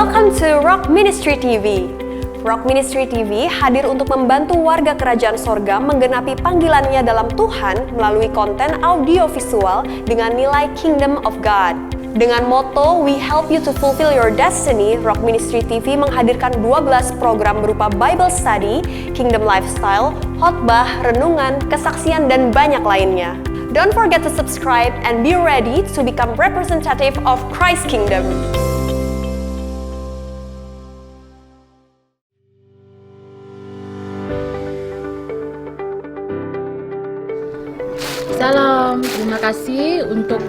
Welcome to Rock Ministry TV. Rock Ministry TV hadir untuk membantu warga kerajaan sorga menggenapi panggilannya dalam Tuhan melalui konten audiovisual dengan nilai Kingdom of God. Dengan moto We Help You to Fulfill Your Destiny, Rock Ministry TV menghadirkan 12 program berupa Bible Study, Kingdom Lifestyle, khotbah, renungan, kesaksian, dan banyak lainnya. Don't forget to subscribe and be ready to become representative of Christ's Kingdom. Salam, terima kasih untuk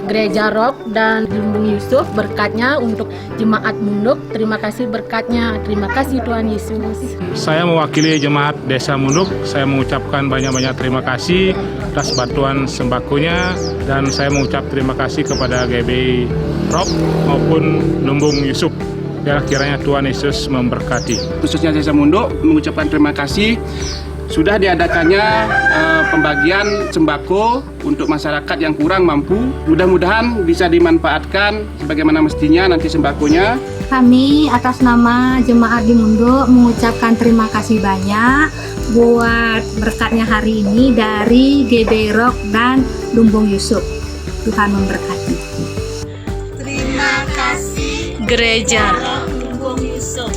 Gereja Rock dan Lumbung Yusuf, berkatnya untuk Jemaat Munduk, terima kasih berkatnya, terima kasih Tuhan Yesus. Saya mewakili Jemaat Desa Munduk, saya mengucapkan banyak-banyak terima kasih atas bantuan sembakonya, dan saya mengucap terima kasih kepada GBI Rock maupun Lumbung Yusuf. Ya, kiranya Tuhan Yesus memberkati. Khususnya Desa Munduk mengucapkan terima kasih sudah diadakannya pembagian sembako untuk masyarakat yang kurang mampu. Mudah-mudahan bisa dimanfaatkan sebagaimana mestinya nanti sembakonya. Kami atas nama Jemaat di Munduk mengucapkan terima kasih banyak buat berkatnya hari ini dari GB Rock dan Lumbung Yusuf. Tuhan memberkati. Terima kasih Gereja Rock Lumbung Yusuf.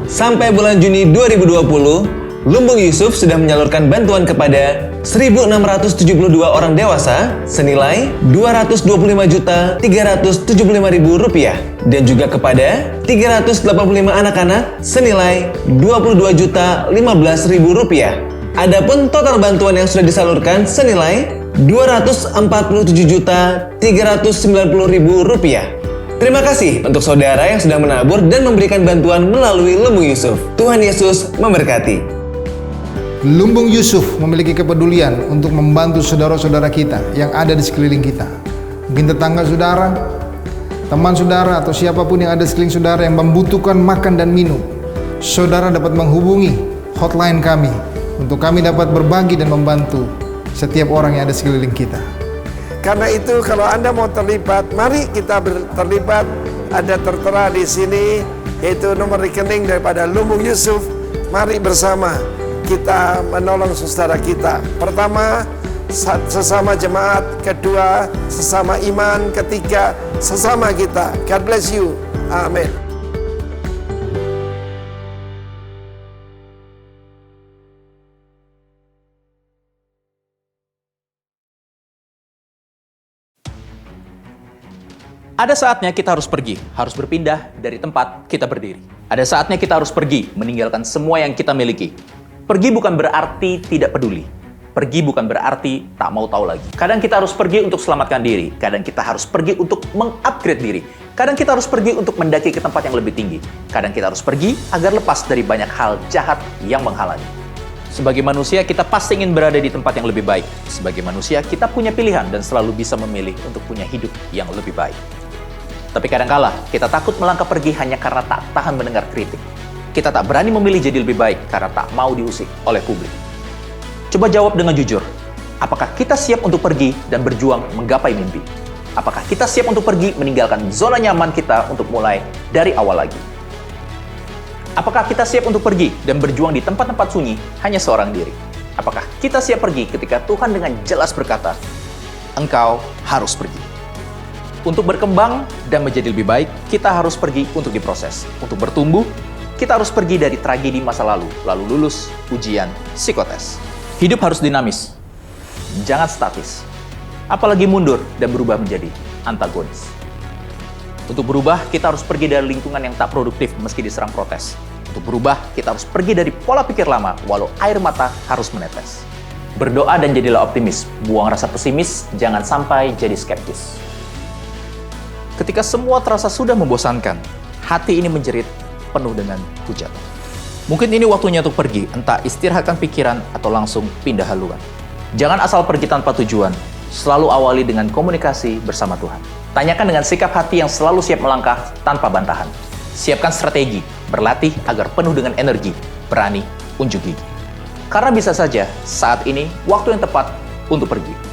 Sampai bulan Juni 2020, Lumbung Yusuf sudah menyalurkan bantuan kepada 1.672 orang dewasa senilai Rp225.375.000 dan juga kepada 385 anak-anak senilai Rp22.015.000. Adapun total bantuan yang sudah disalurkan senilai Rp247.390.000. Terima kasih untuk saudara yang sudah menabur dan memberikan bantuan melalui Lumbung Yusuf. Tuhan Yesus memberkati. Lumbung Yusuf memiliki kepedulian untuk membantu saudara-saudara kita yang ada di sekeliling kita. Mungkin tetangga saudara, teman saudara, atau siapapun yang ada di sekeliling saudara yang membutuhkan makan dan minum. Saudara dapat menghubungi hotline kami untuk kami dapat berbagi dan membantu setiap orang yang ada di sekeliling kita. Karena itu kalau Anda mau terlibat, mari kita terlibat. Ada tertera di sini yaitu nomor rekening daripada Lumbung Yusuf. Mari bersama kita menolong saudara kita. Pertama, sesama jemaat. Kedua, sesama iman. Ketiga, sesama kita. God bless you. Amin. Ada saatnya kita harus pergi, harus berpindah dari tempat kita berdiri. Ada saatnya kita harus pergi, meninggalkan semua yang kita miliki. Pergi bukan berarti tidak peduli. Pergi bukan berarti tak mau tahu lagi. Kadang kita harus pergi untuk selamatkan diri. Kadang kita harus pergi untuk mengupgrade diri. Kadang kita harus pergi untuk mendaki ke tempat yang lebih tinggi. Kadang kita harus pergi agar lepas dari banyak hal jahat yang menghalangi. Sebagai manusia, kita pasti ingin berada di tempat yang lebih baik. Sebagai manusia, kita punya pilihan dan selalu bisa memilih untuk punya hidup yang lebih baik. Tapi kadangkala kita takut melangkah pergi hanya karena tak tahan mendengar kritik. Kita tak berani memilih jadi lebih baik karena tak mau diusik oleh publik. Coba jawab dengan jujur. Apakah kita siap untuk pergi dan berjuang menggapai mimpi? Apakah kita siap untuk pergi meninggalkan zona nyaman kita untuk mulai dari awal lagi? Apakah kita siap untuk pergi dan berjuang di tempat-tempat sunyi hanya seorang diri? Apakah kita siap pergi ketika Tuhan dengan jelas berkata, "Engkau harus pergi"? Untuk berkembang dan menjadi lebih baik, kita harus pergi untuk diproses. Untuk bertumbuh, kita harus pergi dari tragedi masa lalu lulus ujian psikotes. Hidup harus dinamis, jangan statis. Apalagi mundur dan berubah menjadi antagonis. Untuk berubah, kita harus pergi dari lingkungan yang tak produktif meski diserang protes. Untuk berubah, kita harus pergi dari pola pikir lama walau air mata harus menetes. Berdoa dan jadilah optimis, buang rasa pesimis, jangan sampai jadi skeptis. Ketika semua terasa sudah membosankan, hati ini menjerit penuh dengan hujatan. Mungkin ini waktunya untuk pergi, entah istirahatkan pikiran atau langsung pindah haluan. Jangan asal pergi tanpa tujuan, selalu awali dengan komunikasi bersama Tuhan. Tanyakan dengan sikap hati yang selalu siap melangkah tanpa bantahan. Siapkan strategi, berlatih agar penuh dengan energi, berani, unjuk gigi. Karena bisa saja saat ini waktu yang tepat untuk pergi.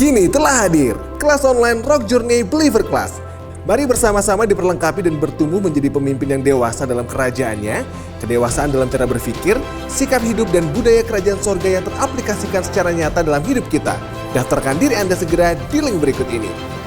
Kini telah hadir kelas online Rock Journey Believer Class. Mari bersama-sama diperlengkapi dan bertumbuh menjadi pemimpin yang dewasa dalam kerajaannya, kedewasaan dalam cara berpikir, sikap hidup dan budaya kerajaan sorga yang teraplikasikan secara nyata dalam hidup kita. Daftarkan diri Anda segera di link berikut ini.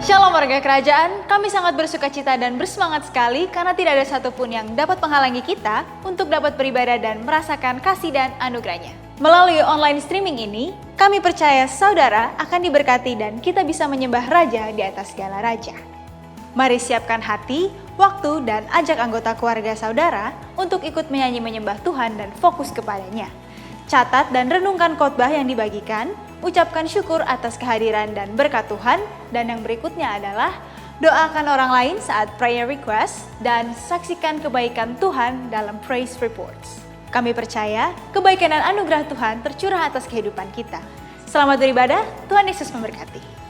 Shalom warga kerajaan, kami sangat bersuka cita dan bersemangat sekali karena tidak ada satupun yang dapat menghalangi kita untuk dapat beribadah dan merasakan kasih dan anugerahnya. Melalui online streaming ini, kami percaya saudara akan diberkati dan kita bisa menyembah Raja di atas segala Raja. Mari siapkan hati, waktu, dan ajak anggota keluarga saudara untuk ikut menyanyi menyembah Tuhan dan fokus kepadanya. Catat dan renungkan khotbah yang dibagikan, ucapkan syukur atas kehadiran dan berkat Tuhan, dan yang berikutnya adalah doakan orang lain saat prayer request, dan saksikan kebaikan Tuhan dalam praise reports. Kami percaya kebaikan dan anugerah Tuhan tercurah atas kehidupan kita. Selamat beribadah, Tuhan Yesus memberkati.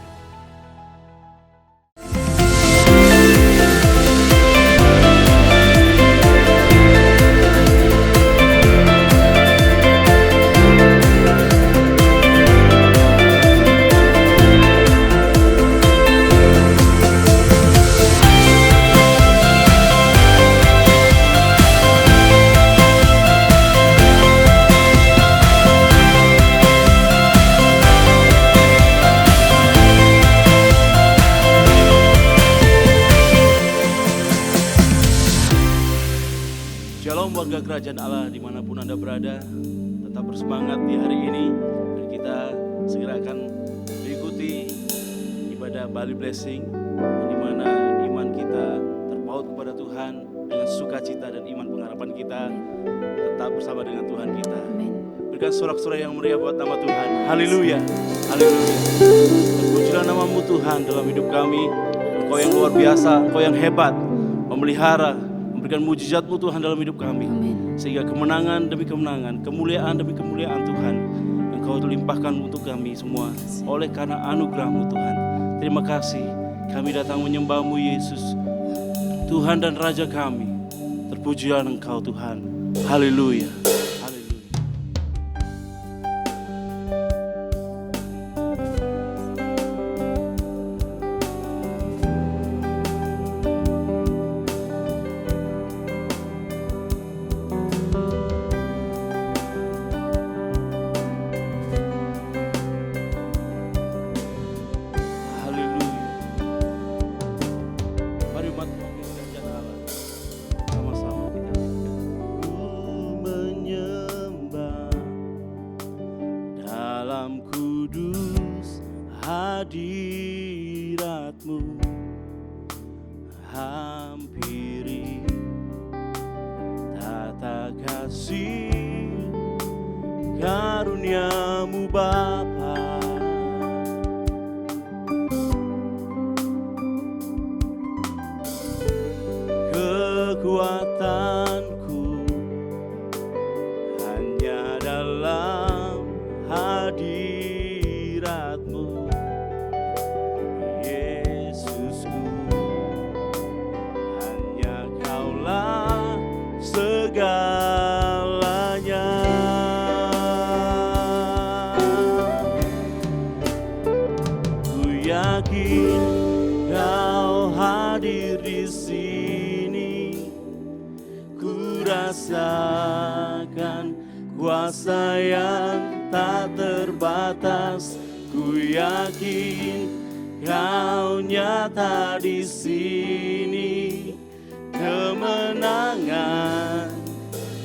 Shalom warga kerajaan Allah dimanapun Anda berada, tetap bersemangat di hari ini dan kita segera akan mengikuti ibadah Bali Blessing di mana iman kita terpaut kepada Tuhan dengan sukacita dan iman pengharapan kita tetap bersama dengan Tuhan kita. Berikan sorak-sorai yang meriah buat nama Tuhan. Haleluya, haleluya. Terpujilah namamu Tuhan dalam hidup kami. Engkau yang luar biasa, Engkau yang hebat, memelihara, memberikan mujizat-Mu Tuhan dalam hidup kami. Sehingga kemenangan demi kemenangan, kemuliaan demi kemuliaan Tuhan, Engkau limpahkan untuk kami semua oleh karena anugerah-Mu Tuhan. Terima kasih, kami datang menyembah-Mu Yesus, Tuhan dan Raja kami. Terpujilah Engkau Tuhan. Haleluya. hadiratmu, hampiri tata kasih karuniamu Bapa. Kekuatanku hanya dalam hadiratmu, Yesusku, hanya Kaulah segalanya. Ku yakin Kau hadir di sini, ku rasakan kuasa yang tak terbatas. Ku yakin Kau nyata di sini, kemenangan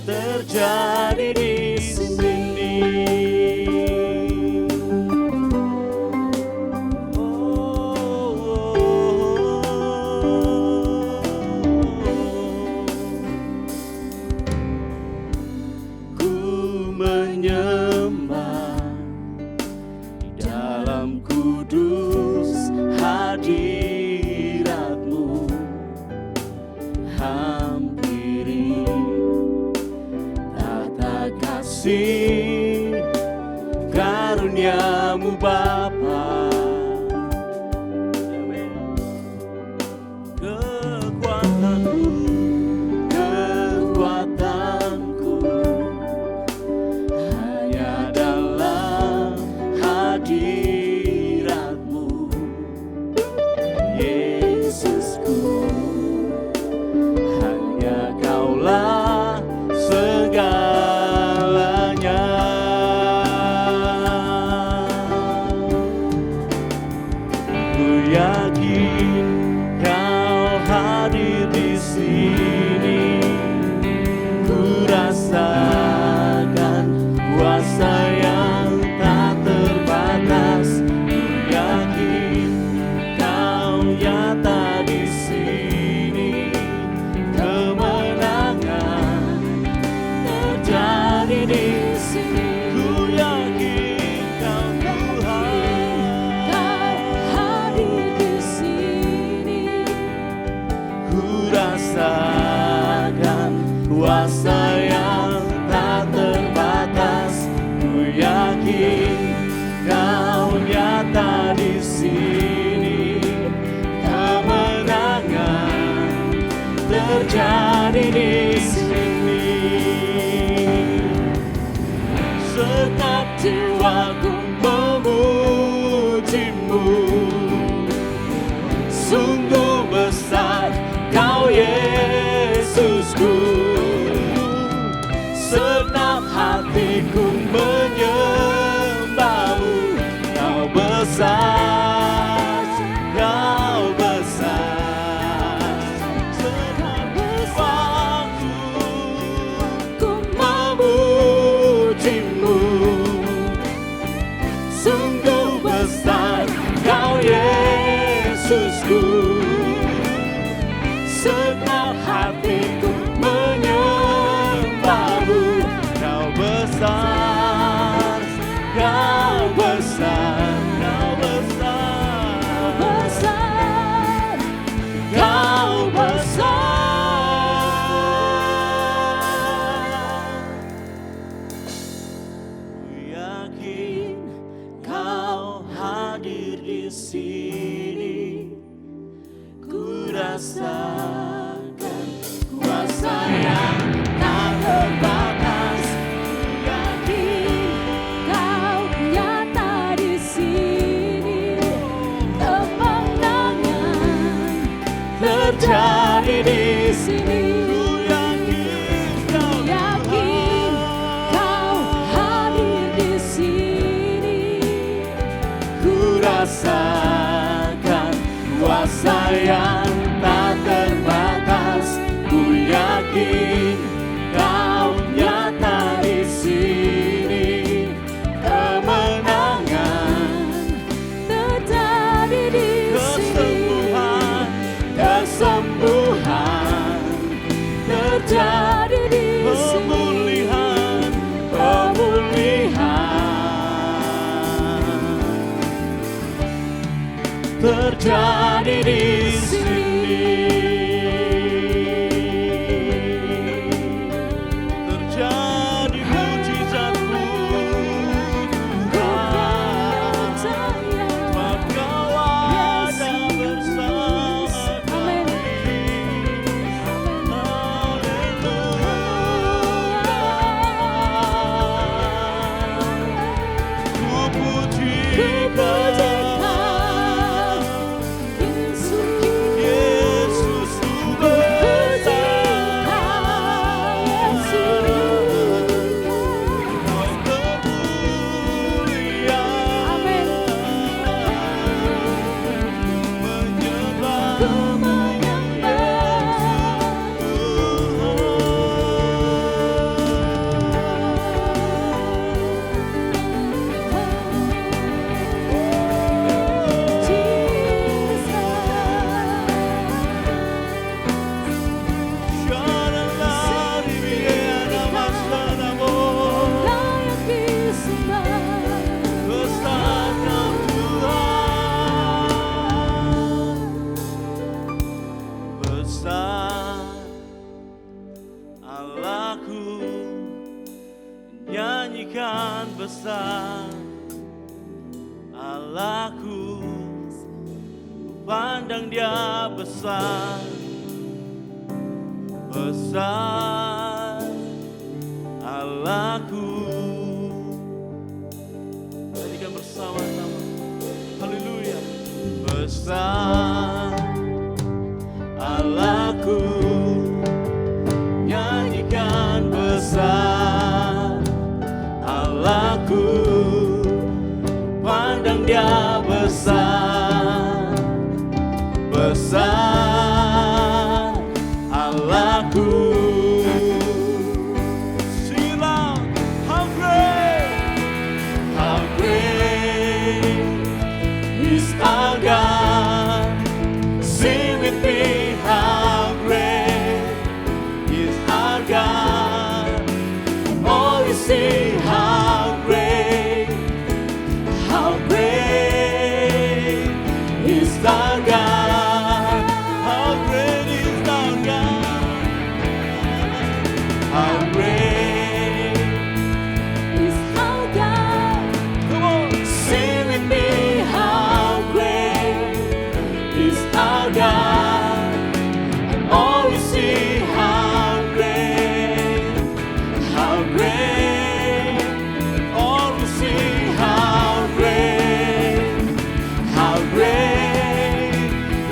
terjadi di sini. Ku menyembah di dalam kudus hadiratmu, hampiri tata kasih karuniamu Bapa. Kekuatanku hanya dalam hadiratmu, Yesusku, hanya Kaulah segalanya. Ku yakin Kau hadir di sini, ku rasakan kuasa yang tak terbatas. Ku yakin Kau nyata di sini, kemenangan terjadi di sini. Ku yakin Kau Tuhan hadir di sini, ku rasakan kuasa yang tak terbatas. Ku yakin Kau nyata di sini, kemenangan terjadi di sini. Segenap jiwaku memujimu, sungguh besar Kau Yesusku. Segenap hatiku menyembahmu, Kau besar, Kau besar. Segenap waktu ku memujimu, sungguh besar Kau Yesusku. Segenap hatiku menyembahmu, Kau besar, Kau besar, Kau besar, Kau besar. Ku yakin Kau hadir di sini, ku rasakan kuasa yang tak terbatas. Ku yakin Kau nyata di sini, kemenangan terjadi di sini. Ku yakin Kau hadir di sini, ku rasakan kuasa yang tak terbatas. Ku yakin Kau nyata di sini, kemenangan terjadi di sini. terjadi di sini. Terjadi mujizat-Mu Tuhan, sebab Kau ada bersama kami. Ku pujikan Yesus ku besar, Kau kemuliaan menyembah Allahku, nyanyikan besar Allahku, pandang Dia besar, besar Allahku. Nyanyikan bersama-sama, haleluya. Besar Allahku, nyanyikan besar Allahku, pandang Dia besar, besar Allahku. Sila, how great is our God. Sing with me, how great is our God. Oh, you see how great is our God. How great is our God. How great is our God. Come on, sing with me, how great is our God. And all we see, how great, how great. And all we see, how great, how great.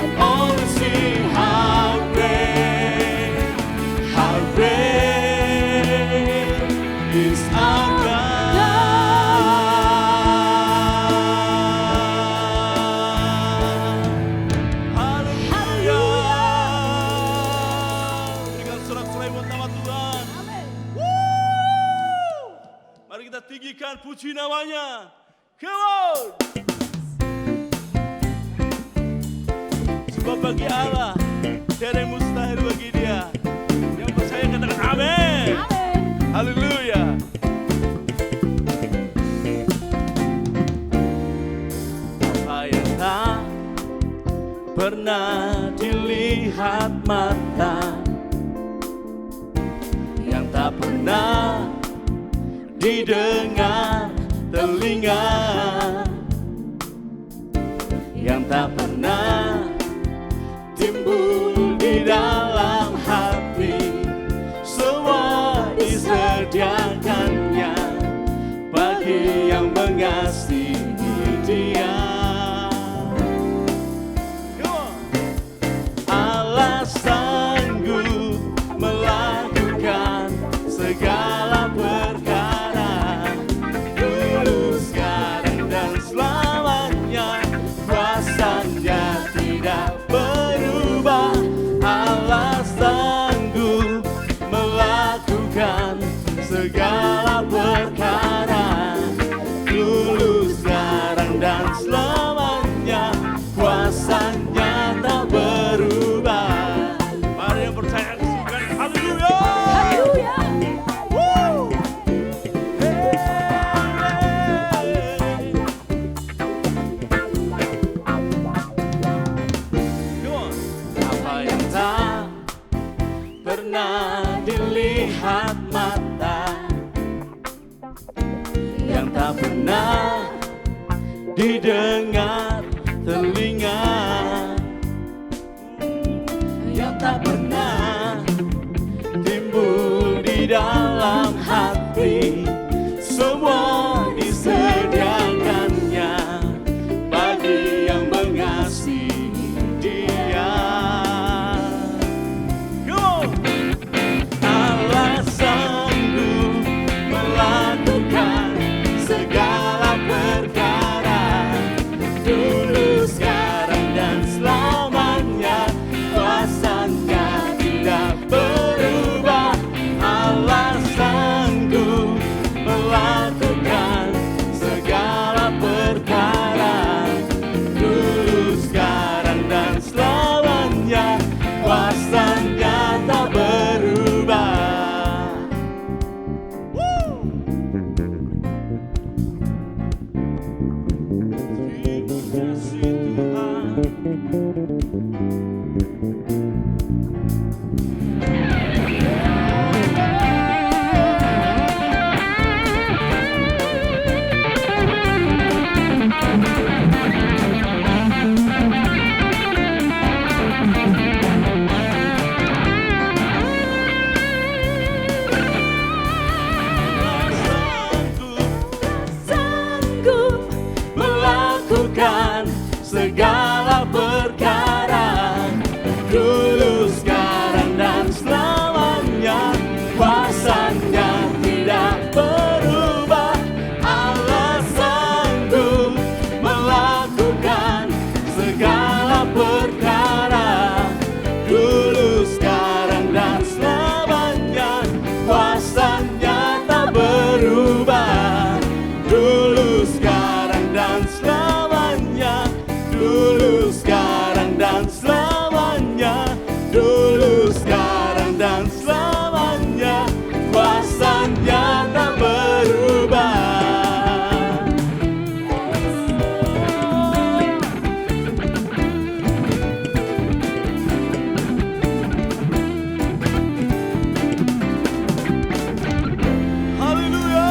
And all we see, how great, how great is our God. Haleluya. Berikan sorak-sorai buat nama Tuhan. Woo! Mari kita tinggikan puji namanya. Come on. Sebab bagi Allah tiada yang mustahil bagi Dia. Yang percaya katakan amin. Haleluya. Apa yang tak pernah dilihat mata, yang tak pernah didengar telinga, yang tak pernah timbul di dalam hati, semua disediakannya bagi yang mengasihi Dia. Allah sanggup melakukan segala perkara, dulu, sekarang, dan selamanya. Kuasa-Nya pernah dilihat mata, yang tak pernah didengar telinga, yang tak pernah timbul di dalam hati, semua disediakannya bagi yang mengasihi Dia. Go! Allah sanggup melakukan segala perkara, dulu, sekarang, dan selamanya. Kuasanya tidak berubah. Allah sanggup melakukan segala perkara, dulu, sekarang, dan selamanya. Kuasanya tak berubah. Terima kasih Tuhan. Sanggup melakukan segala perkara, dulu, sekarang, dan selamanya. Kuasanya tidak berubah. Allah sanggup melakukan segala perkara, dulu, sekarang, dan selamanya. Kuasanya tak berubah. Dulu, sekarang, dan selamanya. Dulu, sekarang, dan selamanya. Dulu, sekarang, dan selamanya. Kuasanya tak berubah. Haleluya.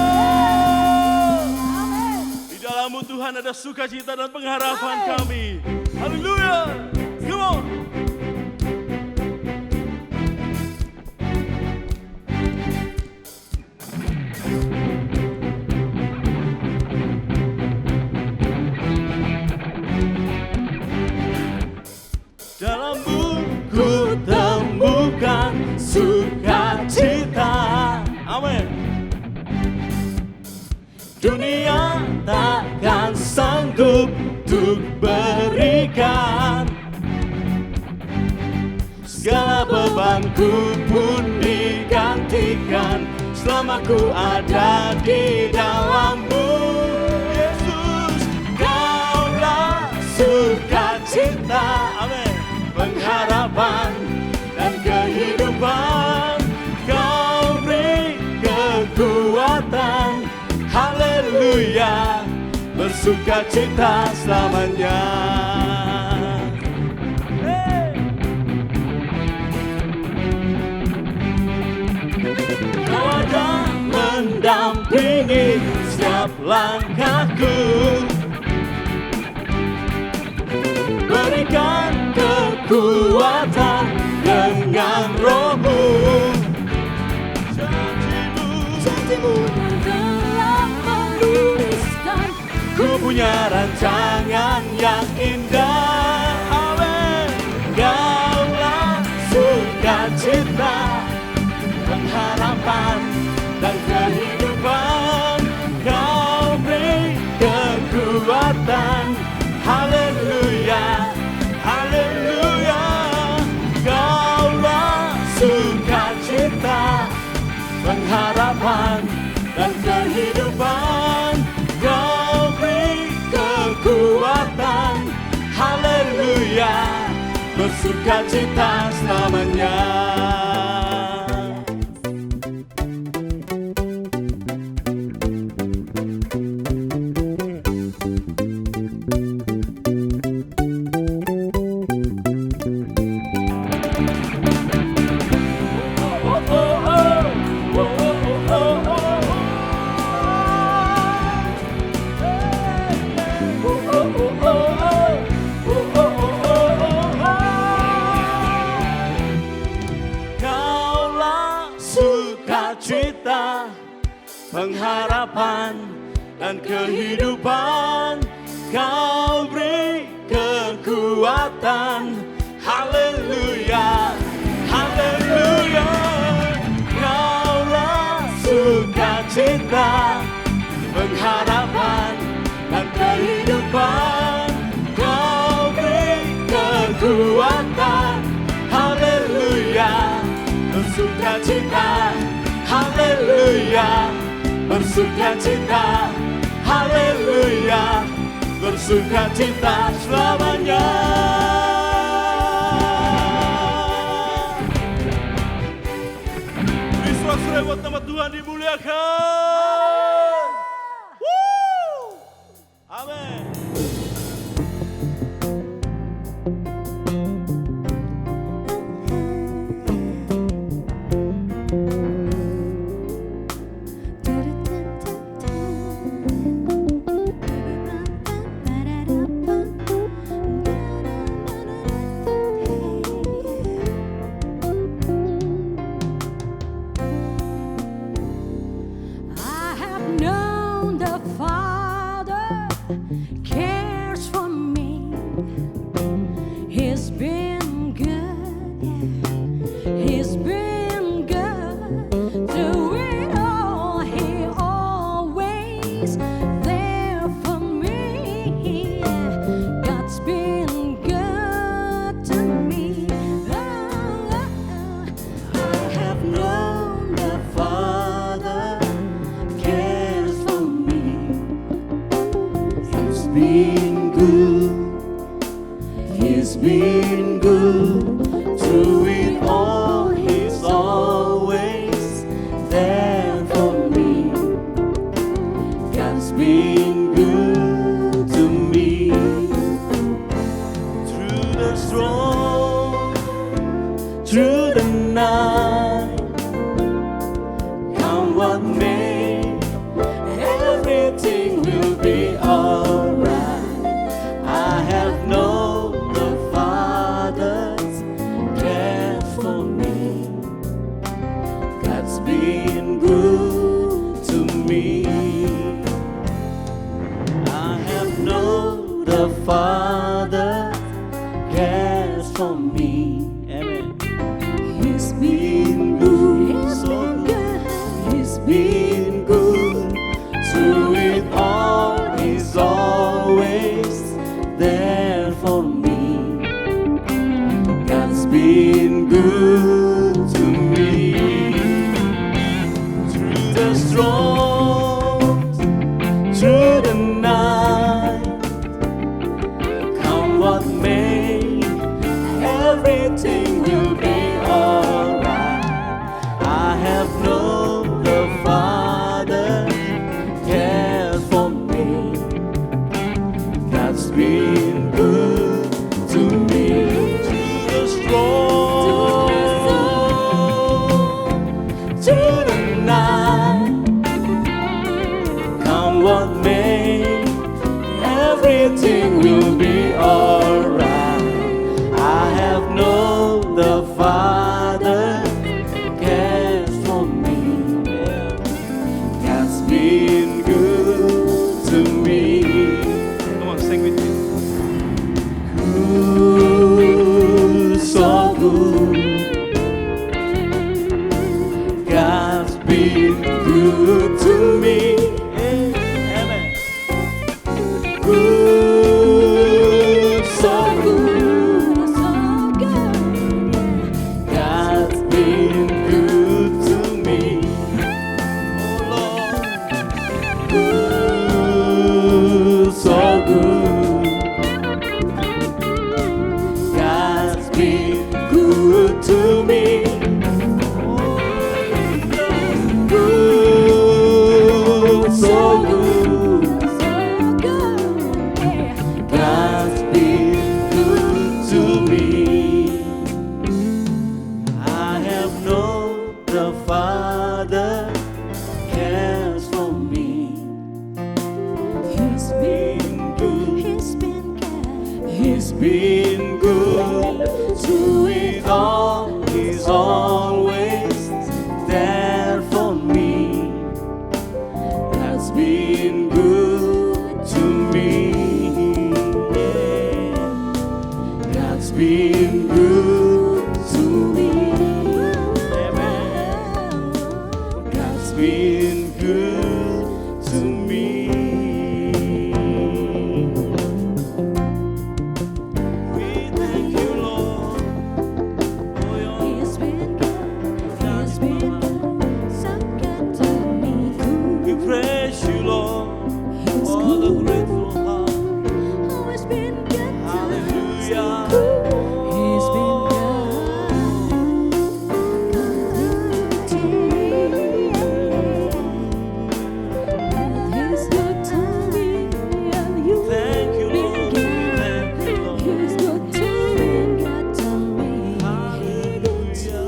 Di dalam-Mu Tuhan ada sukacita dan pengharapan kami. Haleluya. Come on. Dalam-Mu ku temukan sukacita. Amin. Dunia takkan sanggup untuk berikan, segala bebanku pun digantikan selama ku ada di dalam-Mu. Yesus, Kaulah sukacita, amin, pengharapan dan kehidupan. Kau beri kekuatan, haleluya, bersukacita selamanya. Kau ada mendampingi setiap langkahku, berikan kekuatan dengan Roh-Mu. Janji-Mu telah menuliskan, ku punya rancangan yang indah. Amin. Kaulah sukacita, pengharapan dan kehidupan. Kau beri kekuatan, haleluya, haleluya. Kaulah sukacita, pengharapan dan kehidupan. Kau beri kekuatan, haleluya, bersukacita selamanya. pengharapan dan kehidupan. Kau beri kekuatan. Haleluya, haleluya. Kaulah sukacita, pengharapan dan kehidupan. Kau beri kekuatan. Haleluya, bersukacita. Haleluya, bersukacita. Haleluya, bersukacita selamanya. Suara buat nama Tuhan dimuliakan. Amin. He's been good through it all. He's always there for me. God's been good to me. Through the storm, through the night, come what may, everything will be alright. I have known the Father's care for me. God's been good to me. I have known the Father cares for me. Amen. He's been good, so good. He's been good through it all. He's always there for me. God's been good to me. Through the storms, through the night, come what may, everything will be alright. I have known the Father cares for me. God's been good to me. Through the storm, through the night, come what may, everything will be alright. I have known the Father cares for me. God's been good to me. Come on, sing with me. Good, so good. God's been good to me. Amen. Good, so good. good to me. God's been good to me. We thank you, Lord, for your He's been so good to me. We praise you, Lord, for the grateful heart. Always been good. Hallelujah. He's been good to me. He's good to me, and you thank you, Lord. Thank you, Lord. He's good to me, good to me. Hallelujah.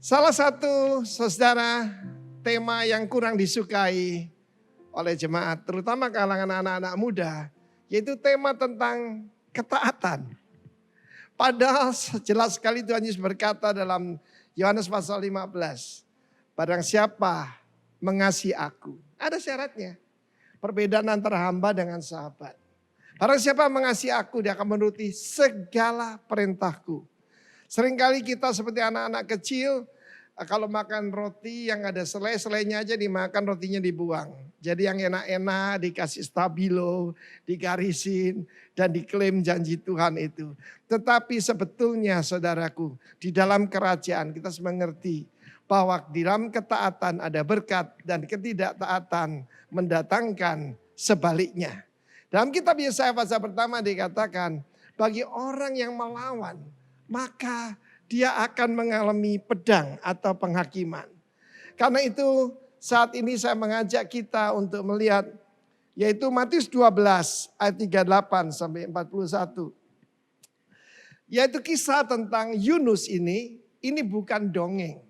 Salah satu saudara tema yang kurang disukai oleh jemaat, terutama kalangan anak-anak muda, yaitu tema tentang ketaatan. Padahal jelas sekali Tuhan Yesus berkata dalam Yohanes pasal 15, barang siapa mengasihi aku, ada syaratnya. Perbedaan antara hamba dengan sahabat. Barang siapa mengasihi aku, dia akan menuruti segala perintahku. Seringkali kita seperti anak-anak kecil, kalau makan roti yang ada selai-selainya aja dimakan, rotinya dibuang. Jadi yang enak-enak dikasih stabilo, digarisin, dan diklaim janji Tuhan itu. Tetapi sebetulnya saudaraku, di dalam kerajaan kita harus mengerti bahwa di dalam ketaatan ada berkat dan ketidaktaatan mendatangkan sebaliknya. Dalam kitab Yesaya pasal pertama dikatakan, bagi orang yang melawan, maka dia akan mengalami pedang atau penghakiman. Karena itu saat ini saya mengajak kita untuk melihat yaitu Matius 12 ayat 38 sampai 41. Yaitu kisah tentang Yunus ini bukan dongeng.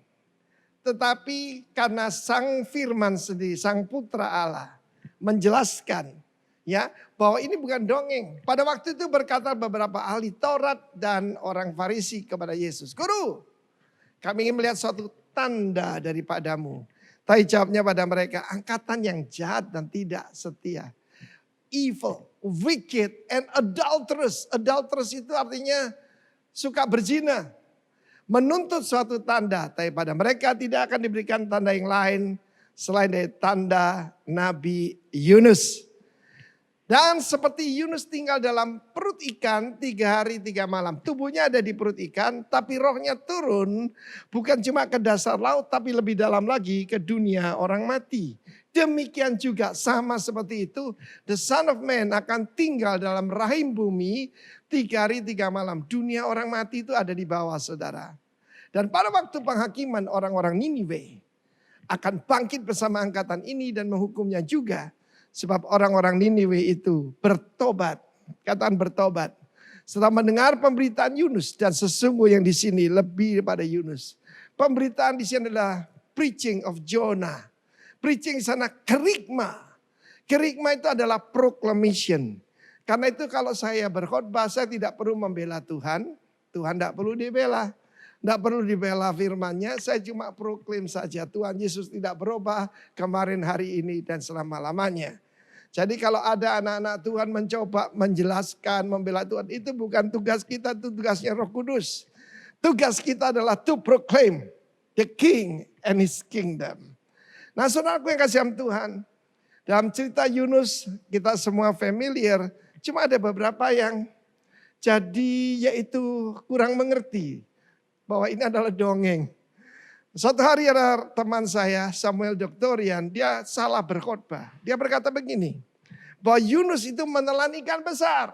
Tetapi karena sang firman sendiri, sang putra Allah menjelaskan ya bahwa ini bukan dongeng. Pada waktu itu berkata beberapa ahli Taurat dan orang Farisi kepada Yesus, "Guru, kami ingin melihat suatu tanda daripadamu." Tapi jawabnya pada mereka, "Angkatan yang jahat dan tidak setia, evil, wicked, and adulterous." Adulterous itu artinya suka berzina. Menuntut suatu tanda, tapi pada mereka tidak akan diberikan tanda yang lain selain dari tanda Nabi Yunus. Dan seperti Yunus tinggal dalam perut ikan 3 hari 3 malam. Tubuhnya ada di perut ikan, tapi rohnya turun bukan cuma ke dasar laut, tapi lebih dalam lagi ke dunia orang mati. Demikian juga sama seperti itu, the Son of Man akan tinggal dalam rahim bumi 3 hari 3 malam. Dunia orang mati itu ada di bawah saudara. Dan pada waktu penghakiman orang-orang Niniwe akan bangkit bersama angkatan ini dan menghukumnya juga. Sebab orang-orang Niniwe itu bertobat, katakan bertobat. Setelah mendengar pemberitaan Yunus, dan sesungguhnya yang di sini lebih daripada Yunus. Pemberitaan di sini adalah preaching of Jonah. Preaching sana kerigma. Kerigma itu adalah proclamation. Karena itu kalau saya berkhotbah, saya tidak perlu membela Tuhan. Tuhan tidak perlu dibela. Tidak perlu dibela firman-Nya, saya cuma proklaim saja. Tuhan Yesus tidak berubah kemarin, hari ini, dan selama-lamanya. Jadi kalau ada anak-anak Tuhan mencoba menjelaskan, membela Tuhan, itu bukan tugas kita, itu tugasnya Roh Kudus. Tugas kita adalah to proclaim the King and His kingdom. Nah saudaraku yang kasih Tuhan, dalam cerita Yunus kita semua familiar, cuma ada beberapa yang jadi yaitu kurang mengerti bahwa ini adalah dongeng. Suatu hari ada teman saya, Samuel Doktorian, dia salah berkhotbah. Dia berkata begini, bahwa Yunus itu menelan ikan besar.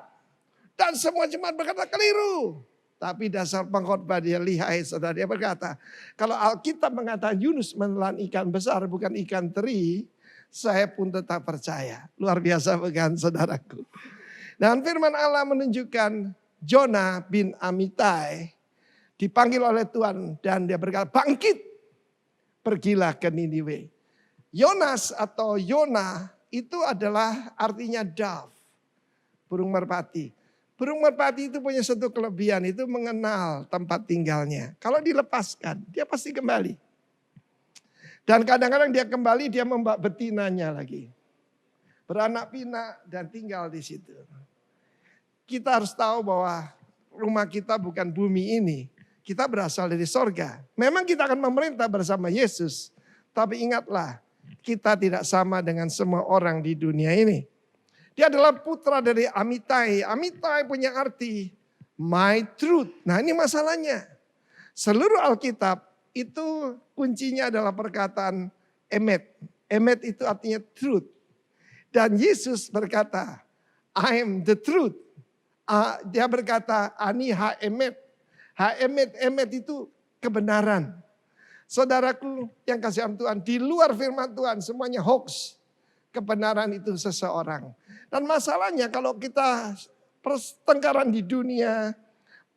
Dan semua jemaat berkata keliru. Tapi dasar pengkhotbah dia lihai, saudara. Dia berkata, kalau Alkitab mengatakan Yunus menelan ikan besar, bukan ikan teri, saya pun tetap percaya. Luar biasa bukan saudaraku. Dan firman Allah menunjukkan Jonah bin Amittai dipanggil oleh Tuhan dan dia berkata, bangkit. Pergilah ke Niniwe. Yonas atau Yona itu adalah artinya dove. Burung merpati. Burung merpati itu punya satu kelebihan, itu mengenal tempat tinggalnya. Kalau dilepaskan, dia pasti kembali. Dan kadang-kadang dia kembali, dia membawa betinanya lagi. Beranak pinak dan tinggal di situ. Kita harus tahu bahwa rumah kita bukan bumi ini. Kita berasal dari sorga. Memang kita akan memerintah bersama Yesus. Tapi ingatlah, kita tidak sama dengan semua orang di dunia ini. Dia adalah putra dari Amitai. Amitai punya arti my truth. Nah ini masalahnya. Seluruh Alkitab itu kuncinya adalah perkataan emet. Emet itu artinya truth. Dan Yesus berkata, I am the truth. Dia berkata, ani ha emet. Ha emet, emet itu kebenaran. Saudaraku yang kasihan Tuhan, di luar firman Tuhan semuanya hoax. Kebenaran itu seseorang. Dan masalahnya kalau kita pertengkaran di dunia,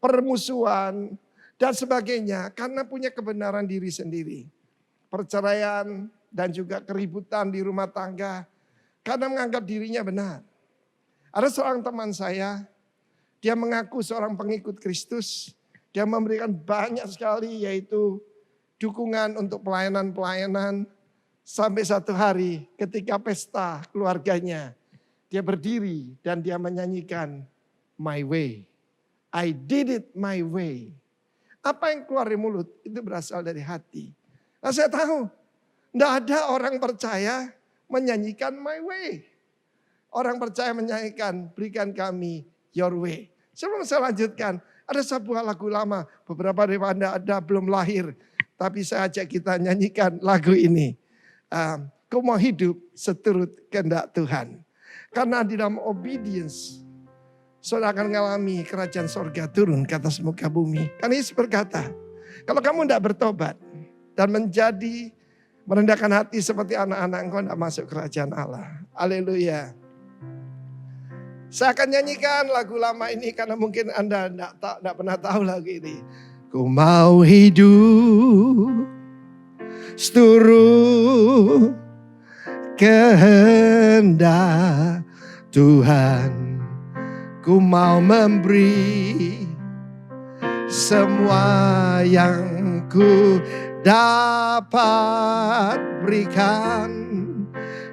permusuhan, dan sebagainya. Karena punya kebenaran diri sendiri. Perceraian dan juga keributan di rumah tangga. Karena menganggap dirinya benar. Ada seorang teman saya, dia mengaku seorang pengikut Kristus. Dia memberikan banyak sekali yaitu dukungan untuk pelayanan-pelayanan. Sampai satu hari ketika pesta keluarganya, dia berdiri dan dia menyanyikan My Way. I did it my way. Apa yang keluar dari mulut itu berasal dari hati. Nah saya tahu, tidak ada orang percaya menyanyikan my way. Orang percaya menyanyikan berikan kami your way. Sebelum saya lanjutkan, ada sebuah lagu lama. Beberapa dari Anda belum lahir. Tapi saya ajak kita nyanyikan lagu ini. Ku mau hidup seturut kehendak Tuhan. Karena di dalam obedience, saudara akan mengalami kerajaan sorga turun ke atas muka bumi. Karena Yesus berkata, kalau kamu tidak bertobat dan menjadi merendahkan hati seperti anak-anak, engkau tidak masuk kerajaan Allah. Haleluya. Saya akan nyanyikan lagu lama ini karena mungkin Anda tidak pernah tahu lagu ini. Ku mau hidup seturut kehendak Tuhan. Ku mau memberi semua yang ku dapat berikan.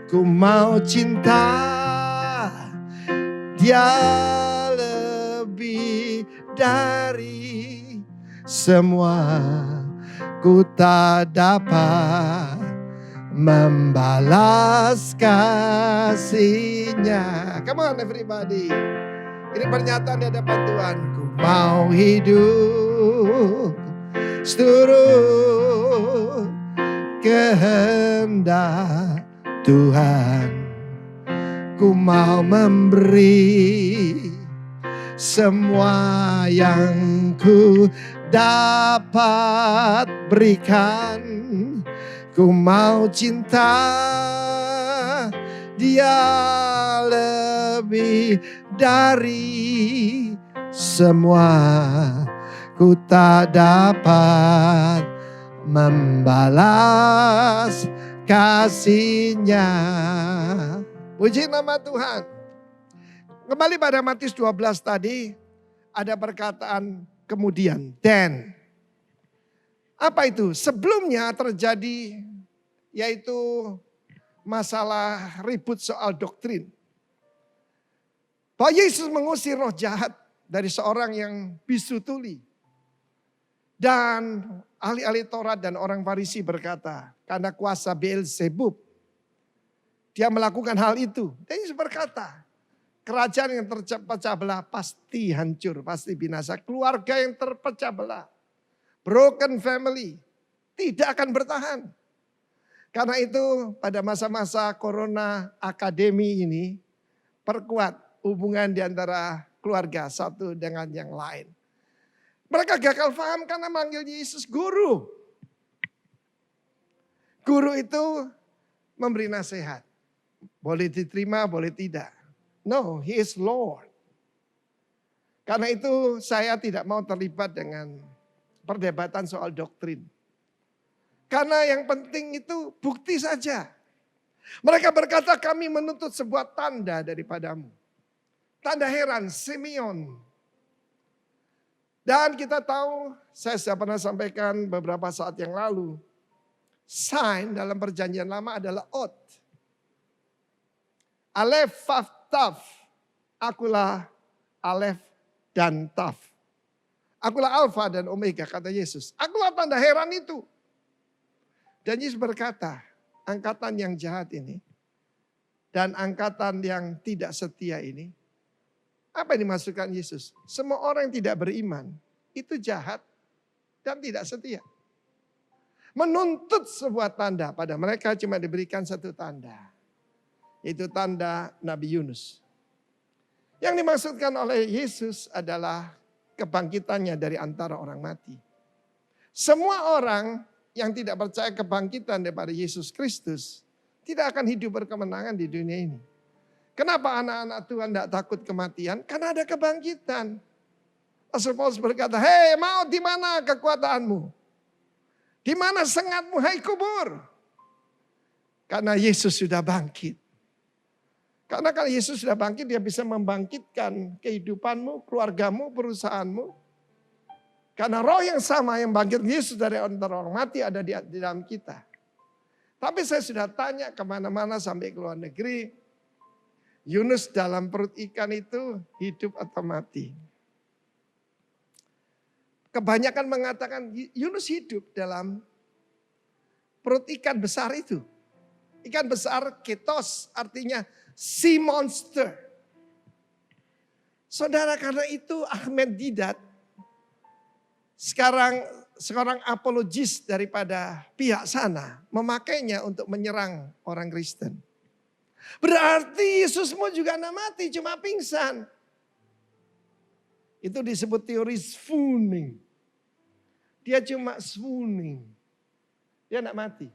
Ku mau cinta Dia lebih dari semua. Ku tak dapat membalas kasih-Nya. Come on everybody. Ini pernyataan di hadapan Tuhan. Ku mau hidup seturut kehendak Tuhan. Ku mau memberi semua yang ku dapat berikan. Ku mau cinta Dia lebih dari semua. Ku tak dapat membalas kasih-Nya. Puji nama Tuhan. Kembali pada Matius 12 tadi, ada perkataan kemudian, then. Apa itu? Sebelumnya terjadi yaitu masalah ribut soal doktrin. Bahwa Yesus mengusir roh jahat dari seorang yang bisu tuli. Dan ahli-ahli Taurat dan orang Farisi berkata, karena kuasa Beelzebub, dia melakukan hal itu. Dan Yesus berkata, kerajaan yang terpecah belah pasti hancur, pasti binasa. Keluarga yang terpecah belah, broken family, tidak akan bertahan. Karena itu pada masa-masa corona akademi ini, perkuat hubungan di antara keluarga satu dengan yang lain. Mereka gagal paham karena manggil Yesus guru. Guru itu memberi nasihat. Boleh diterima, boleh tidak. No, he is Lord. Karena itu saya tidak mau terlibat dengan perdebatan soal doktrin. Karena yang penting itu bukti saja. Mereka berkata kami menuntut sebuah tanda daripadamu. Tanda heran, Simeon. Dan kita tahu, saya sudah pernah sampaikan beberapa saat yang lalu. sign dalam perjanjian lama adalah ot. Alef, Faf, Taf. Akulah Alef dan Taf. Akulah Alfa dan Omega, kata Yesus. Akulah tanda heran itu. Dan Yesus berkata, angkatan yang jahat ini dan angkatan yang tidak setia ini, apa yang dimaksudkan Yesus? Semua orang yang tidak beriman itu jahat dan tidak setia. Menuntut sebuah tanda, pada mereka cuma diberikan satu tanda, yaitu tanda Nabi Yunus. Yang dimaksudkan oleh Yesus adalah kebangkitannya dari antara orang mati. Semua orang yang tidak percaya kebangkitan daripada Yesus Kristus tidak akan hidup berkemenangan di dunia ini. Kenapa anak-anak Tuhan tidak takut kematian? Karena ada kebangkitan. Rasul Paulus berkata, hei maut, di mana kekuatanmu? Di mana sengatmu, hai kubur? Karena Yesus sudah bangkit. Karena kalau Yesus sudah bangkit, dia bisa membangkitkan kehidupanmu, keluargamu, perusahaanmu. Karena roh yang sama yang bangkit Yesus dari antara orang mati ada di dalam kita. Tapi saya sudah tanya kemana-mana sampai ke luar negeri. Yunus dalam perut ikan itu hidup atau mati? Kebanyakan mengatakan Yunus hidup dalam perut ikan besar itu. Ikan besar ketos artinya sea monster. Saudara, karena itu Ahmed Didat sekarang apologis daripada pihak sana memakainya untuk menyerang orang Kristen. Berarti Yesusmu juga tidak mati, cuma pingsan. Itu disebut teori swooning. Dia cuma swooning. Dia tidak mati.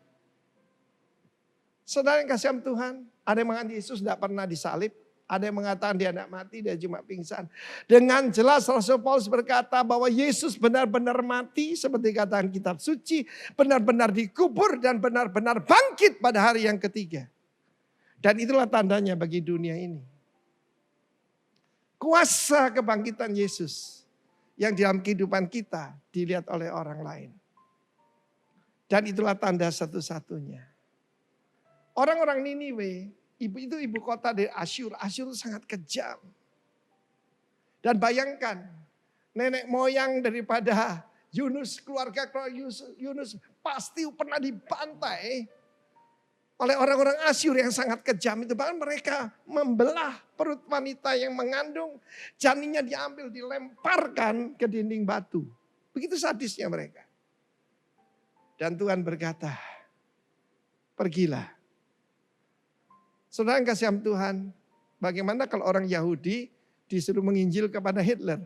Saudara yang kasih Tuhan, ada yang mengatakan Yesus tidak pernah disalib. Ada yang mengatakan dia tidak mati, dia cuma pingsan. Dengan jelas Rasul Paulus berkata bahwa Yesus benar-benar mati seperti katakan kitab suci. Benar-benar dikubur dan benar-benar bangkit pada hari yang ketiga. Dan itulah tandanya bagi dunia ini. Kuasa kebangkitan Yesus yang dalam kehidupan kita dilihat oleh orang lain. Dan itulah tanda satu-satunya. Orang-orang Niniwe, ibu kota dari Asyur. Asyur sangat kejam. Dan bayangkan, nenek moyang daripada Yunus, keluarga Yunus pasti pernah dibantai oleh orang-orang Asyur yang sangat kejam itu. Bahkan mereka membelah perut wanita yang mengandung, janinnya diambil, dilemparkan ke dinding batu. Begitu sadisnya mereka. Dan Tuhan berkata, pergilah. Saudara yang kasih Tuhan, bagaimana kalau orang Yahudi disuruh menginjil kepada Hitler?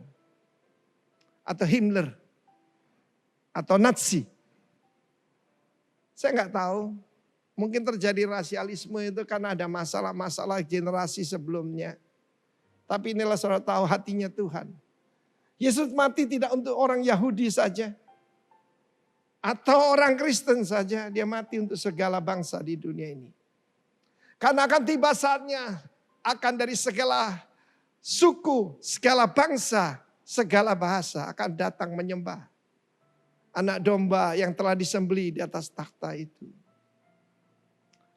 Atau Himmler? Atau Nazi? Saya nggak tahu. Mungkin terjadi rasialisme itu karena ada masalah-masalah generasi sebelumnya. Tapi inilah saudara tahu hatinya Tuhan. Yesus mati tidak untuk orang Yahudi saja. Atau orang Kristen saja. Dia mati untuk segala bangsa di dunia ini. Karena akan tiba saatnya akan dari segala suku, segala bangsa, segala bahasa akan datang menyembah anak domba yang telah disembelih di atas takhta itu.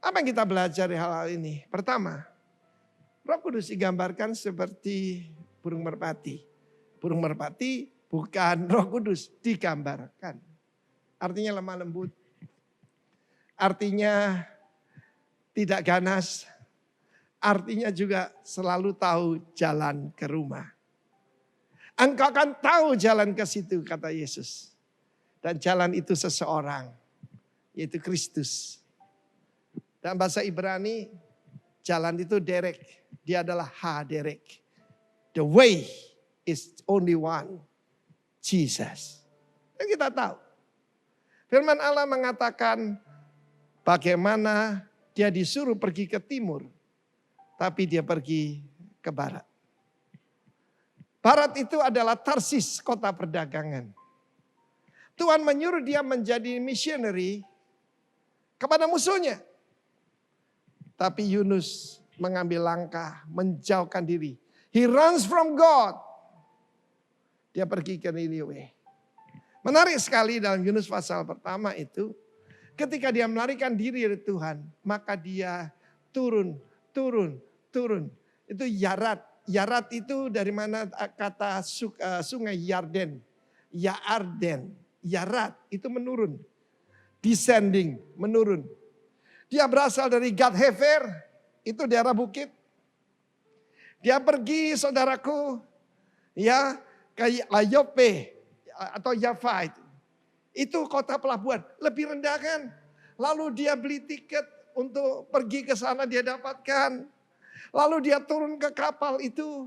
Apa yang kita belajar dari hal-hal ini? Pertama, Roh Kudus digambarkan seperti burung merpati. Burung merpati bukan Roh Kudus, digambarkan. Artinya lemah lembut. Artinya tidak ganas, artinya juga selalu tahu jalan ke rumah. Engkau akan tahu jalan ke situ, kata Yesus. Dan jalan itu seseorang, yaitu Kristus. Dalam bahasa Ibrani, jalan itu derek. Dia adalah ha-derek. The way is only one, Jesus. Dan kita tahu, firman Allah mengatakan bagaimana dia disuruh pergi ke timur, tapi dia pergi ke barat. Barat itu adalah Tarsis, kota perdagangan. Tuhan menyuruh dia menjadi missionary kepada musuhnya. Tapi Yunus mengambil langkah, menjauhkan diri. He runs from God. Dia pergi ke Niniwe. Menarik sekali dalam Yunus pasal pertama itu, Ketika dia melarikan diri dari Tuhan, maka dia turun. Itu Yarat. Yarat itu dari mana kata sungai Yarden. Yarat itu menurun. Descending, menurun. Dia berasal dari Gad Hefer, itu daerah bukit. Dia pergi, saudaraku, ya, ke Yope atau Java itu kota pelabuhan, lebih rendah kan. Lalu dia beli tiket untuk pergi ke sana, dia dapatkan. Lalu dia turun ke kapal itu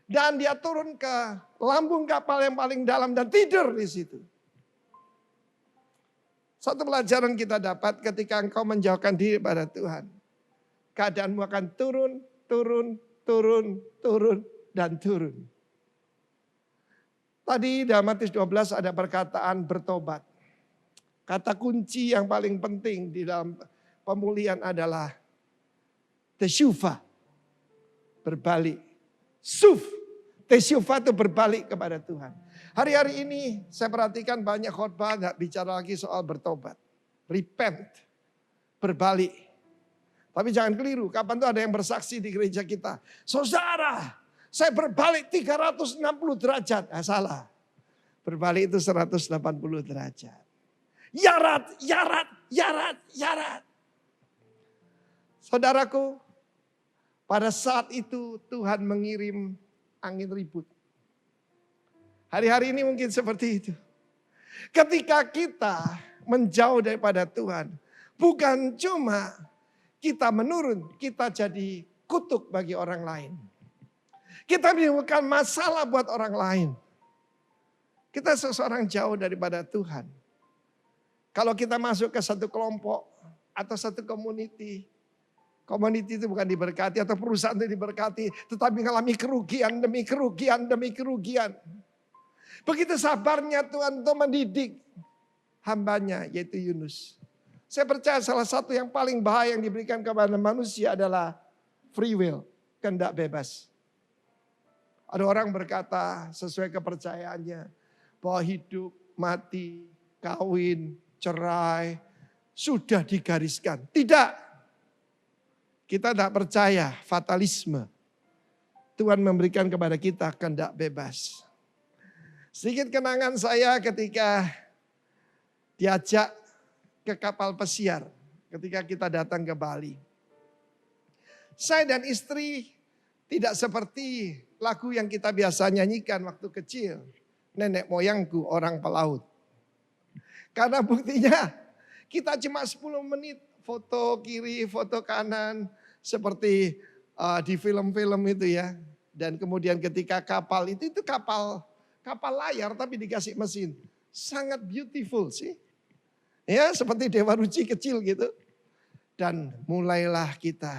dan dia turun ke lambung kapal yang paling dalam dan tidur di situ. Satu pelajaran kita dapat ketika engkau menjauhkan diri pada Tuhan. Keadaanmu akan turun, dan turun. Tadi dalam Matius 12 ada perkataan bertobat. Kata kunci yang paling penting di dalam pemulihan adalah teshuva, berbalik. Teshuva itu berbalik kepada Tuhan. Hari-hari ini saya perhatikan banyak khotbah nggak bicara lagi soal bertobat. Repent, berbalik. Tapi jangan keliru, kapan tuh ada yang bersaksi di gereja kita. Saudara, saya berbalik 360 derajat. Salah. Berbalik itu 180 derajat. Yarat. Saudaraku, pada saat itu Tuhan mengirim angin ribut. Hari-hari ini mungkin seperti itu. Ketika kita menjauh daripada Tuhan, bukan cuma kita menurun, kita jadi kutuk bagi orang lain. Kita menimbulkan masalah buat orang lain. Kita seseorang jauh daripada Tuhan. Kalau kita masuk ke satu kelompok atau satu community itu bukan diberkati atau perusahaan itu diberkati, tetapi mengalami kerugian demi kerugian. Begitu sabarnya Tuhan untuk mendidik hambanya, yaitu Yunus. Saya percaya salah satu yang paling bahaya yang diberikan kepada manusia adalah free will, kehendak bebas. Ada orang berkata sesuai kepercayaannya bahwa hidup, mati, kawin, cerai sudah digariskan. Tidak. Kita tidak percaya fatalisme. Tuhan memberikan kepada kita kehendak bebas. Sedikit kenangan saya ketika diajak ke kapal pesiar ketika kita datang ke Bali. Saya dan istri tidak seperti lagu yang kita biasa nyanyikan waktu kecil. Nenek moyangku orang pelaut. Karena buktinya kita cuma 10 menit foto kiri, foto kanan seperti di film-film itu ya. Dan kemudian ketika kapal itu kapal layar tapi dikasih mesin. Sangat beautiful sih. Ya seperti Dewa Ruci kecil gitu. Dan mulailah kita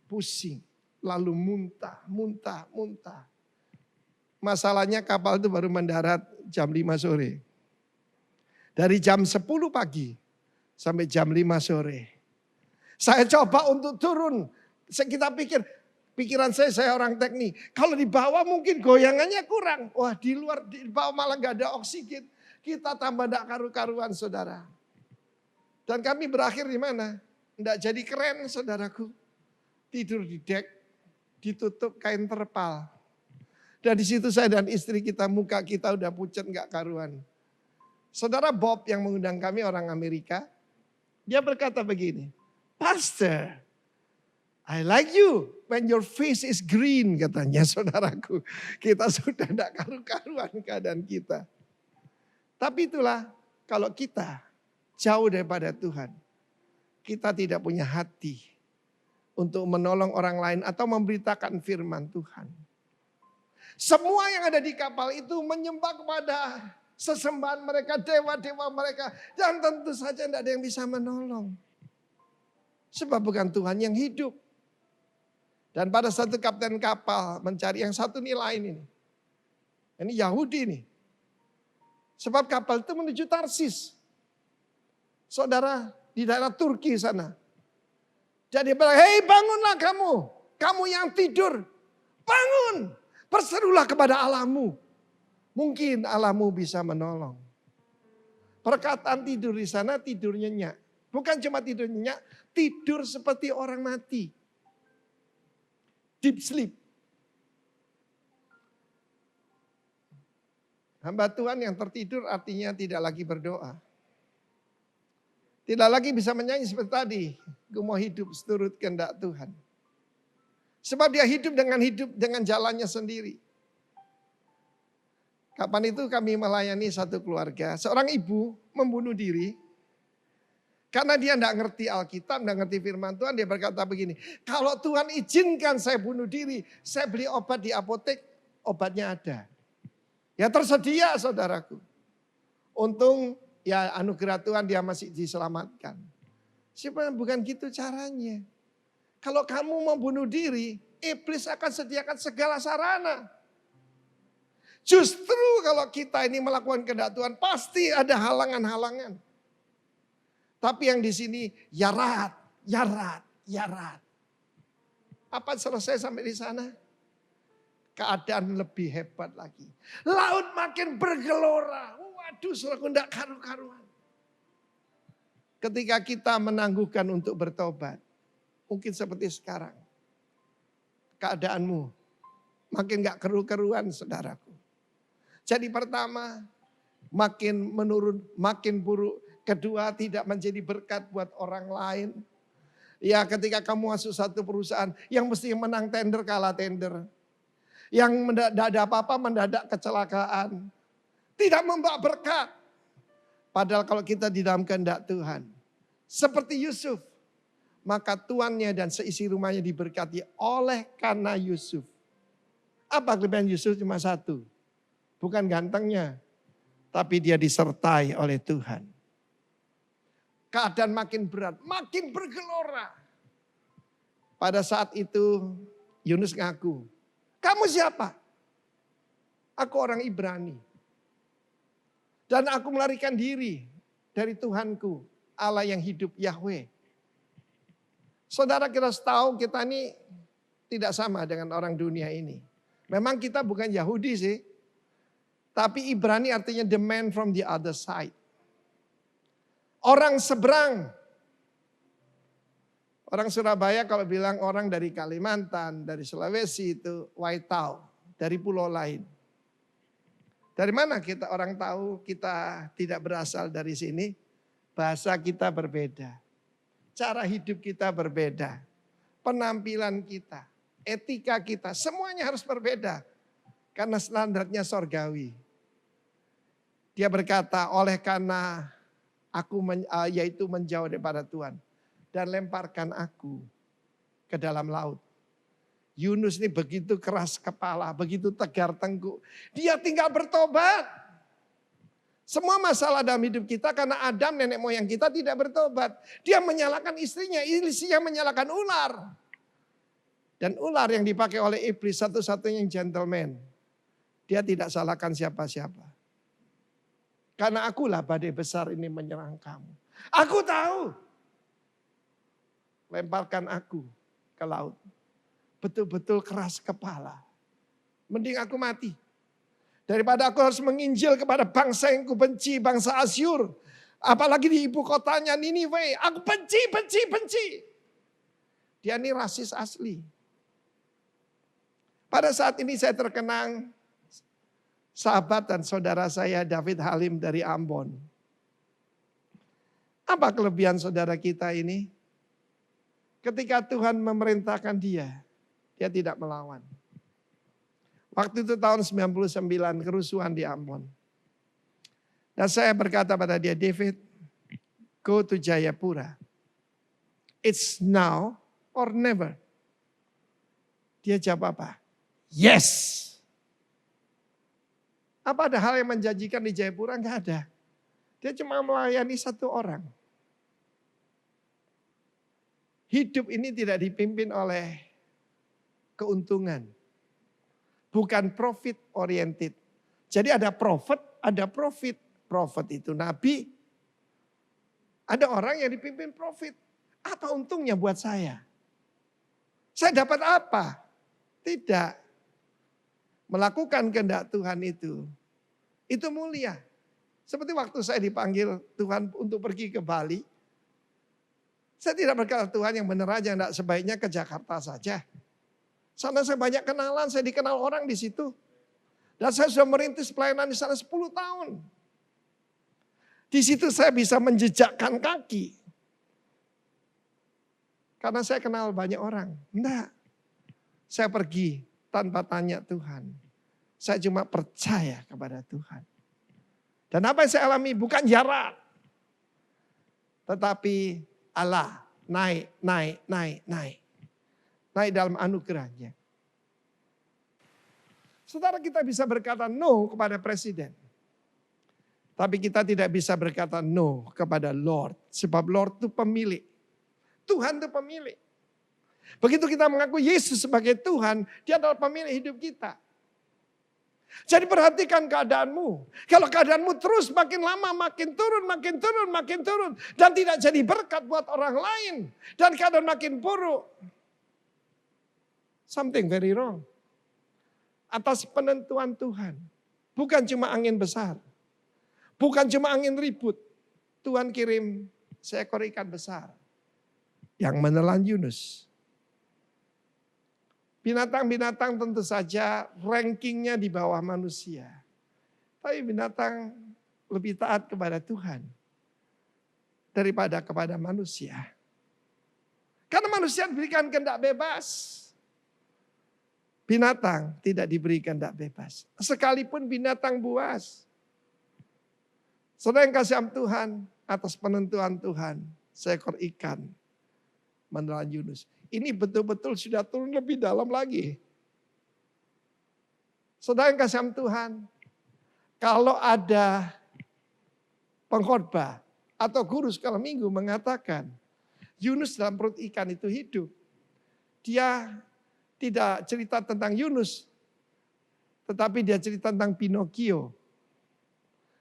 pusing. Lalu muntah. Masalahnya kapal itu baru mendarat jam 5 sore. Dari jam 10 pagi sampai jam 5 sore. Saya coba untuk turun. Kita pikiran saya orang teknik. Kalau di bawah mungkin goyangannya kurang. Wah di bawah malah gak ada oksigen. Kita tambah gak karu-karuan saudara. Dan kami berakhir di mana? Nggak jadi keren saudaraku. Tidur di dek, ditutup kain terpal. Dan di situ saya dan istri kita, muka kita udah pucat nggak karuan. Saudara Bob yang mengundang kami orang Amerika, dia berkata begini, Pastor, I like you when your face is green katanya saudaraku. Kita sudah nggak karu-karuan keadaan kita. Tapi itulah kalau kita jauh daripada Tuhan, kita tidak punya hati untuk menolong orang lain atau memberitakan firman Tuhan. Semua yang ada di kapal itu menyembah kepada sesembahan mereka, dewa-dewa mereka. Dan tentu saja tidak ada yang bisa menolong. Sebab bukan Tuhan yang hidup. Dan pada satu kapten kapal mencari yang satu nilai ini. Ini Yahudi nih. Sebab kapal itu menuju Tarsis. Saudara, di daerah Turki sana. Jadi bilang, hei bangunlah kamu yang tidur, bangun, berserulah kepada Allahmu. Mungkin Allahmu bisa menolong. Perkataan tidur di sana tidur nyenyak. Bukan cuma tidur nyenyak, tidur seperti orang mati. Deep sleep. Hamba Tuhan yang tertidur artinya tidak lagi berdoa. Tidak lagi bisa menyanyi seperti tadi. Gue mau hidup seturut kehendak Tuhan. Sebab dia hidup dengan jalannya sendiri. Kapan itu kami melayani satu keluarga. Seorang ibu membunuh diri. Karena dia tidak ngerti Alkitab, tidak ngerti firman Tuhan. Dia berkata begini, kalau Tuhan izinkan saya bunuh diri. Saya beli obat di apotek, obatnya ada. Ya tersedia saudaraku. Untung ya anugerah Tuhan dia masih diselamatkan. Siapa bukan gitu caranya. Kalau kamu mau bunuh diri, iblis akan sediakan segala sarana. Justru kalau kita ini melakukan kehendak Tuhan, pasti ada halangan-halangan. Tapi yang di sini yarat. Apa selesai sampai di sana? Keadaan lebih hebat lagi. Laut makin bergelora. Waduh, saudaraku, tidak karu-karuan. Ketika kita menangguhkan untuk bertobat, mungkin seperti sekarang, keadaanmu makin gak keru-keruan, saudaraku. Jadi pertama, makin menurun, makin buruk. Kedua, tidak menjadi berkat buat orang lain. Ya, ketika kamu masuk satu perusahaan yang mesti menang tender, kalah tender. Yang tidak ada apa-apa, mendadak kecelakaan. Tidak membawa berkat. Padahal kalau kita di dalam kehendak Tuhan. Seperti Yusuf. Maka tuannya dan seisi rumahnya diberkati oleh karena Yusuf. Apa kelebihan Yusuf? Cuma satu. Bukan gantengnya. Tapi dia disertai oleh Tuhan. Keadaan makin berat, makin bergelora. Pada saat itu Yunus ngaku. Kamu siapa? Aku orang Ibrani. Dan aku melarikan diri dari Tuhanku, Allah yang hidup, Yahweh. Saudara, kita tahu kita ini tidak sama dengan orang dunia ini. Memang kita bukan Yahudi sih. Tapi Ibrani artinya the man from the other side. Orang seberang. Orang Surabaya kalau bilang orang dari Kalimantan, dari Sulawesi itu Waitau, dari pulau lain. Dari mana kita orang tahu kita tidak berasal dari sini? Bahasa kita berbeda. Cara hidup kita berbeda. Penampilan kita, etika kita, semuanya harus berbeda. Karena standarnya sorgawi. Dia berkata, oleh karena aku yaitu menjauh daripada Tuhan. Dan lemparkan aku ke dalam laut. Yunus ini begitu keras kepala, begitu tegar tengkuk. Dia tinggal bertobat. Semua masalah dalam hidup kita karena Adam nenek moyang kita tidak bertobat. Dia menyalahkan istrinya menyalahkan ular. Dan ular yang dipakai oleh iblis satu-satunya yang gentleman. Dia tidak salahkan siapa-siapa. Karena akulah badai besar ini menyerang kamu. Aku tahu. Lemparkan aku ke laut. Betul-betul keras kepala. Mending aku mati. Daripada aku harus menginjil kepada bangsa yang kubenci, bangsa Asyur. Apalagi di ibu kotanya Niniwe. Aku benci. Dia ini rasis asli. Pada saat ini saya terkenang sahabat dan saudara saya David Halim dari Ambon. Apa kelebihan saudara kita ini? Ketika Tuhan memerintahkan dia tidak melawan. Waktu itu tahun 99 kerusuhan di Ambon. Dan saya berkata pada dia, David, go to Jayapura. It's now or never. Dia jawab apa? Yes. Apa ada hal yang menjanjikan di Jayapura? Enggak ada. Dia cuma melayani satu orang. Hidup ini tidak dipimpin oleh keuntungan. Bukan profit oriented. Jadi ada profit, ada profit. Profit itu nabi. Ada orang yang dipimpin profit. Apa untungnya buat saya? Saya dapat apa? Tidak. Melakukan kehendak Tuhan itu mulia. Seperti waktu saya dipanggil Tuhan untuk pergi ke Bali. Saya tidak berkata Tuhan yang benar aja, enggak, sebaiknya ke Jakarta saja. Sana saya banyak kenalan, saya dikenal orang di situ. Dan saya sudah merintis pelayanan di sana 10 tahun. Di situ saya bisa menjejakkan kaki. Karena saya kenal banyak orang. Enggak. Saya pergi tanpa tanya Tuhan. Saya cuma percaya kepada Tuhan. Dan apa yang saya alami bukan jarak. Tetapi Allah naik. Naik dalam anugerahnya. Saudara, kita bisa berkata no kepada presiden. Tapi kita tidak bisa berkata no kepada Lord. Sebab Lord itu pemilik. Tuhan itu pemilik. Begitu kita mengaku Yesus sebagai Tuhan, Dia adalah pemilik hidup kita. Jadi perhatikan keadaanmu. Kalau keadaanmu terus makin lama makin turun. Dan tidak jadi berkat buat orang lain. Dan keadaan makin buruk. Something very wrong. Atas penentuan Tuhan. Bukan cuma angin besar. Bukan cuma angin ribut. Tuhan kirim seekor ikan besar. Yang menelan Yunus. Binatang-binatang tentu saja rankingnya di bawah manusia. Tapi binatang lebih taat kepada Tuhan. Daripada kepada manusia. Karena manusia diberikan kehendak bebas. Binatang tidak diberi kehendak bebas. Sekalipun binatang buas. Saudara yang kasih Tuhan, atas penentuan Tuhan, seekor ikan menelan Yunus. Ini betul-betul sudah turun lebih dalam lagi. Saudara yang kasih Tuhan, kalau ada pengkhotbah atau guru sekolah minggu mengatakan Yunus dalam perut ikan itu hidup, dia tidak cerita tentang Yunus, tetapi dia cerita tentang Pinocchio.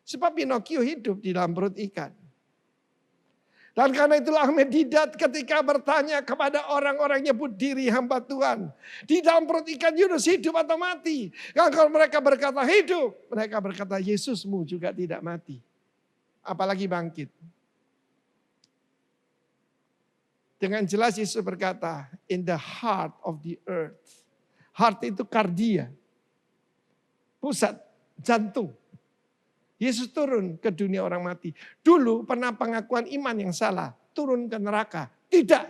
Sebab Pinocchio hidup di dalam perut ikan. Dan karena itulah Ahmed Didat ketika bertanya kepada orang-orang yang nyebut diri hamba Tuhan. Di dalam perut ikan Yunus hidup atau mati? Dan kalau mereka berkata hidup, mereka berkata Yesusmu juga tidak mati. Apalagi bangkit. Dengan jelas Yesus berkata, in the heart of the earth. Heart itu kardia. Pusat jantung. Yesus turun ke dunia orang mati. Dulu pernah pengakuan iman yang salah. Turun ke neraka. Tidak.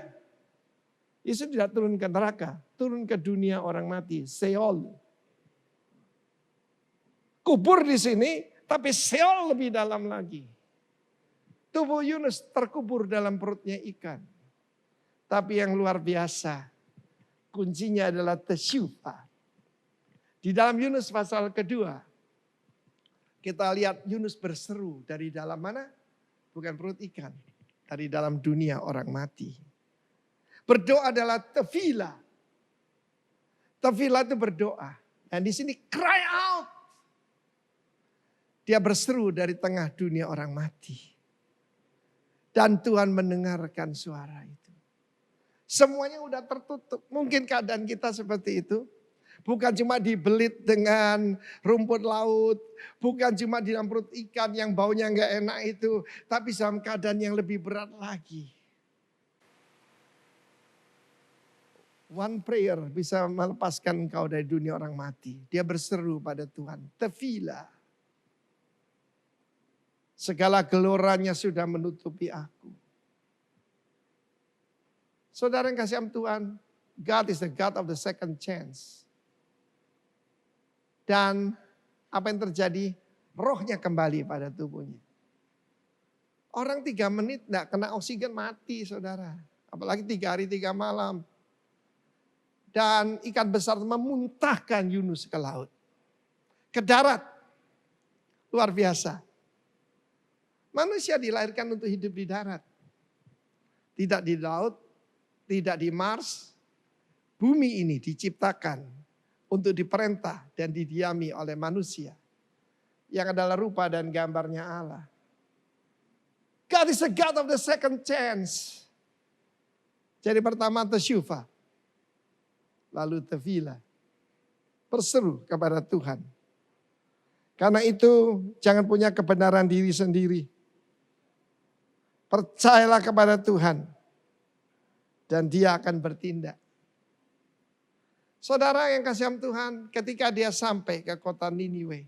Yesus tidak turun ke neraka. Turun ke dunia orang mati. Seol. Kubur di sini. Tapi Seol lebih dalam lagi. Tubuh Yunus terkubur dalam perutnya ikan. Tapi yang luar biasa. Kuncinya adalah tesyufa. Di dalam Yunus pasal kedua. Kita lihat Yunus berseru dari dalam mana? Bukan perut ikan. Dari dalam dunia orang mati. Berdoa adalah tefila. Tefila itu berdoa. Dan di sini cry out. Dia berseru dari tengah dunia orang mati. Dan Tuhan mendengarkan suara itu. Semuanya udah tertutup. Mungkin keadaan kita seperti itu. Bukan cuma dibelit dengan rumput laut. Bukan cuma di dalam perut ikan yang baunya nggak enak itu. Tapi dalam keadaan yang lebih berat lagi. One prayer bisa melepaskan engkau dari dunia orang mati. Dia berseru pada Tuhan. Tefila. Segala geloranya sudah menutupi aku. Saudara yang kasih Tuhan. God is the God of the second chance. Dan apa yang terjadi? Rohnya kembali pada tubuhnya. Orang 3 menit tidak kena oksigen mati saudara. Apalagi 3 hari 3 malam. Dan ikan besar memuntahkan Yunus ke laut. Ke darat. Luar biasa. Manusia dilahirkan untuk hidup di darat. Tidak di laut. Tidak di Mars. Bumi ini diciptakan untuk diperintah dan didiami oleh manusia. Yang adalah rupa dan gambarnya Allah. God is a God of the second chance. Jadi pertama tesyufa. Lalu tefila. Berseru kepada Tuhan. Karena itu jangan punya kebenaran diri sendiri. Percayalah kepada Tuhan. Dan dia akan bertindak. Saudara yang kasih Tuhan, ketika dia sampai ke kota Niniwe.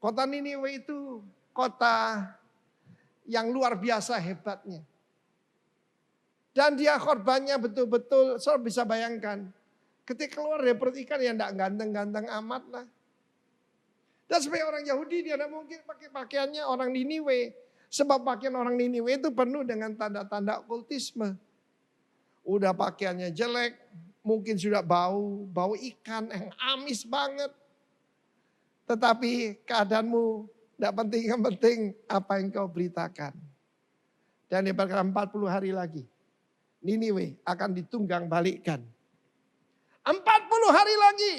Kota Niniwe itu kota yang luar biasa hebatnya. Dan dia korbannya betul-betul, saudara bisa bayangkan. Ketika keluar dari perut ikan ya enggak ganteng-ganteng amat lah. Dan sebagai orang Yahudi dia tidak mungkin pakai pakaiannya orang Niniwe. Sebab pakaian orang Niniwe itu penuh dengan tanda-tanda okultisme. Udah pakaiannya jelek, mungkin sudah bau ikan yang amis banget. Tetapi keadaanmu tidak penting, yang penting apa yang kau beritakan. Dan dia berkata 40 hari lagi, Niniwe akan ditunggang balikkan. 40 hari lagi,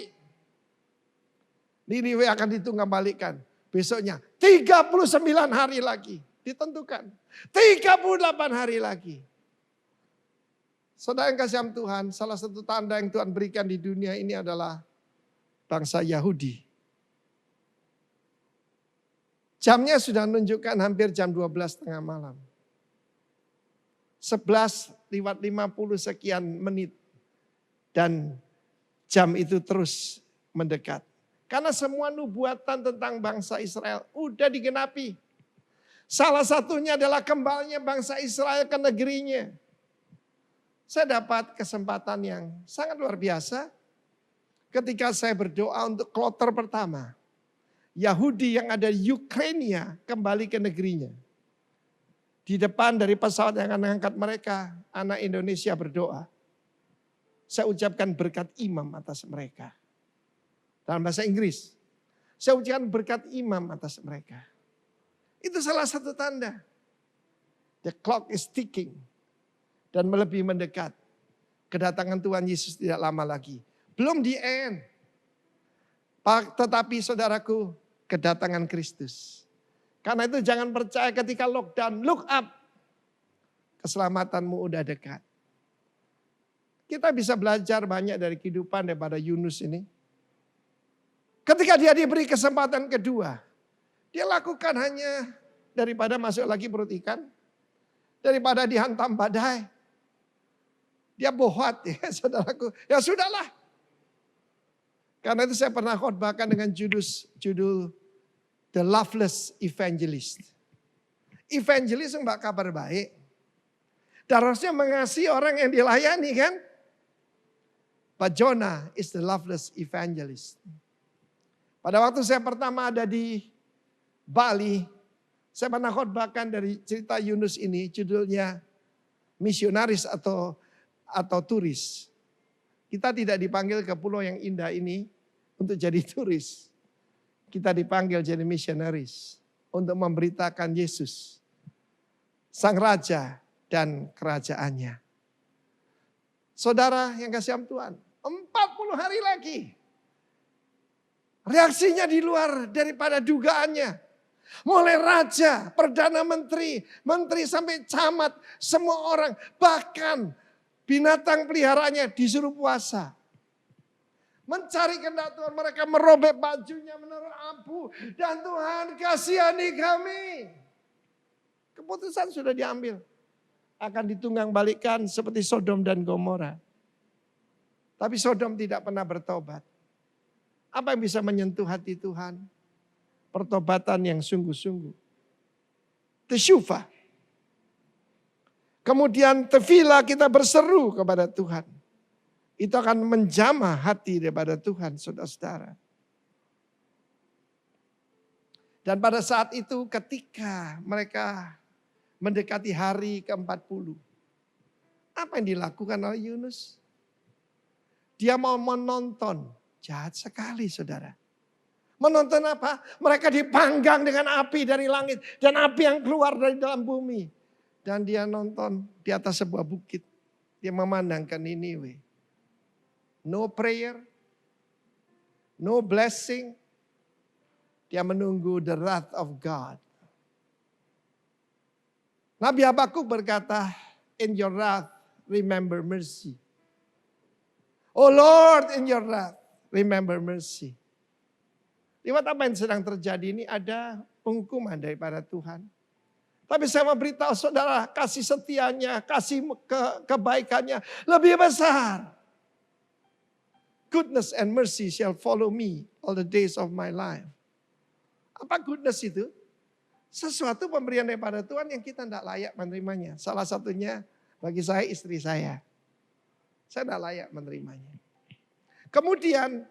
Niniwe akan ditunggang balikkan. Besoknya 39 hari lagi, ditentukan. 38 hari lagi. Saudara yang kasih Tuhan, salah satu tanda yang Tuhan berikan di dunia ini adalah bangsa Yahudi. Jamnya sudah menunjukkan hampir jam 12 tengah malam. 11:50 sekian menit. Dan jam itu terus mendekat. Karena semua nubuatan tentang bangsa Israel udah digenapi. Salah satunya adalah kembalinya bangsa Israel ke negerinya. Saya dapat kesempatan yang sangat luar biasa ketika saya berdoa untuk kloter pertama. Yahudi yang ada di Ukraina kembali ke negerinya. Di depan dari pesawat yang akan mengangkat mereka, anak Indonesia berdoa. Saya ucapkan berkat imam atas mereka. Dalam bahasa Inggris, saya ucapkan berkat imam atas mereka. Itu salah satu tanda. The clock is ticking. Dan lebih mendekat. Kedatangan Tuhan Yesus tidak lama lagi. Belum di end. Tetapi saudaraku, kedatangan Kristus. Karena itu jangan percaya ketika lockdown, look up. Keselamatanmu udah dekat. Kita bisa belajar banyak dari kehidupan daripada Yunus ini. Ketika dia diberi kesempatan kedua, dia lakukan hanya daripada masuk lagi perut ikan, daripada dihantam badai. Dia bohot ya saudaraku. Ya sudahlah. Karena itu saya pernah khotbahkan dengan judul The Loveless Evangelist. Evangelist enggak kabar baik. Dan harusnya mengasihi orang yang dilayani kan. But Jonah is the loveless evangelist. Pada waktu saya pertama ada di Bali, saya pernah khotbahkan dari cerita Yunus ini, judulnya misionaris atau turis. Kita tidak dipanggil ke pulau yang indah ini untuk jadi turis. Kita dipanggil jadi misionaris untuk memberitakan Yesus, Sang Raja dan kerajaannya. Saudara yang kasih Tuhan, 40 hari lagi. Reaksinya di luar daripada dugaannya. Mulai raja, perdana menteri, menteri sampai camat, semua orang, bahkan binatang peliharaannya disuruh puasa. Mencari kehendak Tuhan, mereka merobek bajunya, menaruh abu. Dan Tuhan kasihani kami. Keputusan sudah diambil. Akan ditunggang balikkan seperti Sodom dan Gomora. Tapi Sodom tidak pernah bertobat. Apa yang bisa menyentuh hati Tuhan? Pertobatan yang sungguh-sungguh. Tesyufa. Kemudian tefila kita berseru kepada Tuhan. Itu akan menjamah hati daripada Tuhan, saudara-saudara. Dan pada saat itu ketika mereka mendekati hari ke-40. Apa yang dilakukan oleh Yunus? Dia mau menonton. Jahat sekali saudara. Menonton apa? Mereka dipanggang dengan api dari langit. Dan api yang keluar dari dalam bumi. Dan dia nonton di atas sebuah bukit. Dia memandang ke Niniwe. No prayer. No blessing. Dia menunggu the wrath of God. Nabi Habakuk berkata, in your wrath, remember mercy. Oh Lord, in your wrath, remember mercy. Lihat apa yang sedang terjadi ini, ada penghukuman daripada Tuhan. Tapi saya mau beritahu saudara, kasih setianya, kasih kebaikannya lebih besar. Goodness and mercy shall follow me all the days of my life. Apa goodness itu? Sesuatu pemberian daripada Tuhan yang kita tidak layak menerimanya. Salah satunya bagi saya istri saya. Saya tidak layak menerimanya. Kemudian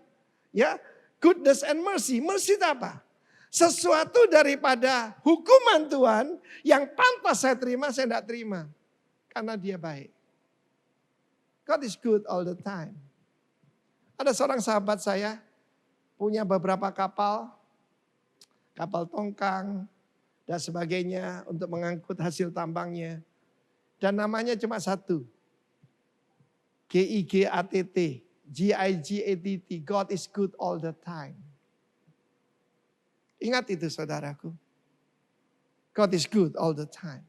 ya, goodness and mercy. Mercy itu apa? Sesuatu daripada hukuman Tuhan yang pantas saya terima, saya tidak terima. Karena dia baik. God is good all the time. Ada seorang sahabat saya punya beberapa kapal tongkang dan sebagainya untuk mengangkut hasil tambangnya. Dan namanya cuma satu. GIGATT, GIGATT, God is good all the time. Ingat itu saudaraku. God is good all the time.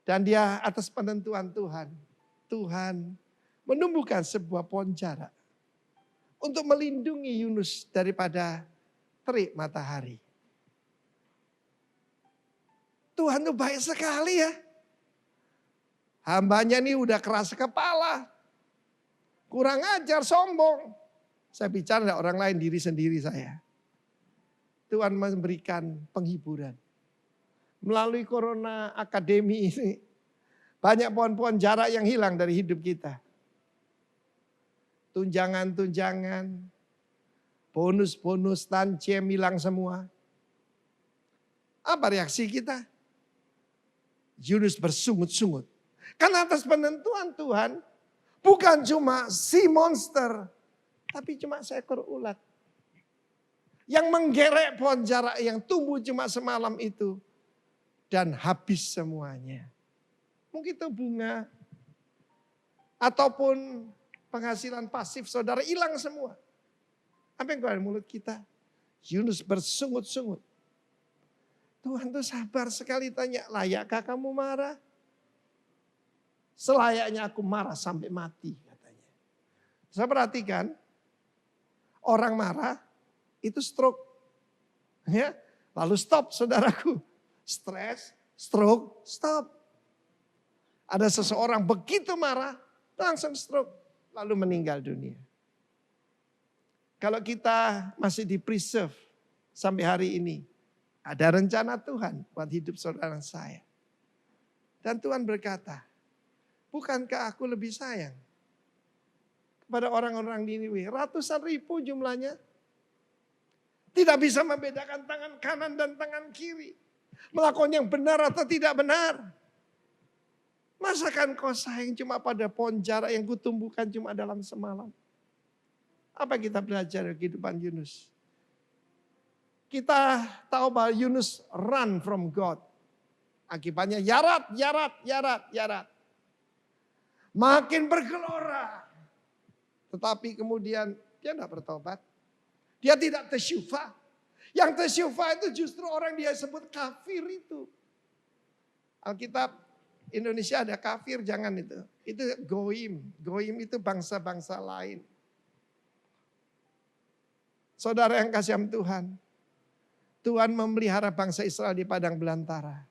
Dan dia atas penentuan Tuhan. Tuhan menumbuhkan sebuah pohon jarak. Untuk melindungi Yunus daripada terik matahari. Tuhan itu baik sekali ya. Hambanya ini udah keras kepala. Kurang ajar, sombong. Saya bicara orang lain, diri sendiri saya. Tuhan memberikan penghiburan. Melalui Corona Akademi ini, banyak pohon-pohon jarak yang hilang dari hidup kita. Tunjangan-tunjangan, bonus-bonus, tantiem hilang semua. Apa reaksi kita? Yunus bersungut-sungut. Karena atas penentuan Tuhan, bukan cuma si monster, tapi cuma seekor ulat. Yang menggerek pohon jarak yang tumbuh cuma semalam itu. Dan habis semuanya. Mungkin itu bunga. Ataupun penghasilan pasif saudara hilang semua. Apa yang keluar dari mulut kita? Yunus bersungut-sungut. Tuhan tuh sabar sekali tanya, layakkah kamu marah? Selayaknya aku marah sampai mati katanya. Saya perhatikan, orang marah itu stroke. Ya, lalu stop saudaraku. Stres, stroke, stop. Ada seseorang begitu marah, langsung stroke. Lalu meninggal dunia. Kalau kita masih di preserve sampai hari ini. Ada rencana Tuhan buat hidup saudara saya. Dan Tuhan berkata, bukankah aku lebih sayang kepada orang-orang Niniwe? Ratusan ribu jumlahnya. Tidak bisa membedakan tangan kanan dan tangan kiri. Melakukan yang benar atau tidak benar. Masakan kau sayang cuma pada pohon jarak yang kutumbuhkan cuma dalam semalam. Apa kita belajar dari kehidupan Yunus? Kita tahu bahwa Yunus run from God. Akibatnya yarat. Makin bergelora. Tetapi kemudian dia tidak bertobat. Dia tidak tasyufa. Yang tasyufa itu justru orang dia sebut kafir itu. Alkitab Indonesia ada kafir, jangan itu. Itu goim. Goim itu bangsa-bangsa lain. Saudara yang kasih Tuhan. Tuhan memelihara bangsa Israel di padang belantara.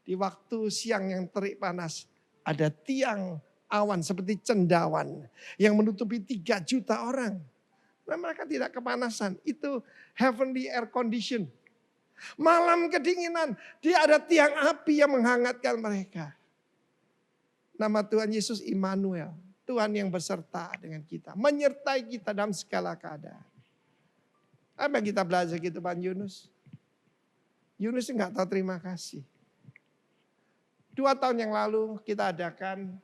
Di waktu siang yang terik panas. Ada tiang awan seperti cendawan. Yang menutupi 3 juta orang. Nah, mereka tidak kepanasan. Itu heavenly air condition. Malam kedinginan. Dia ada tiang api yang menghangatkan mereka. Nama Tuhan Yesus Immanuel. Tuhan yang beserta dengan kita. Menyertai kita dalam segala keadaan. Apa yang kita belajar kehidupan Yunus? Yunus enggak tahu terima kasih. 2 tahun yang lalu kita adakan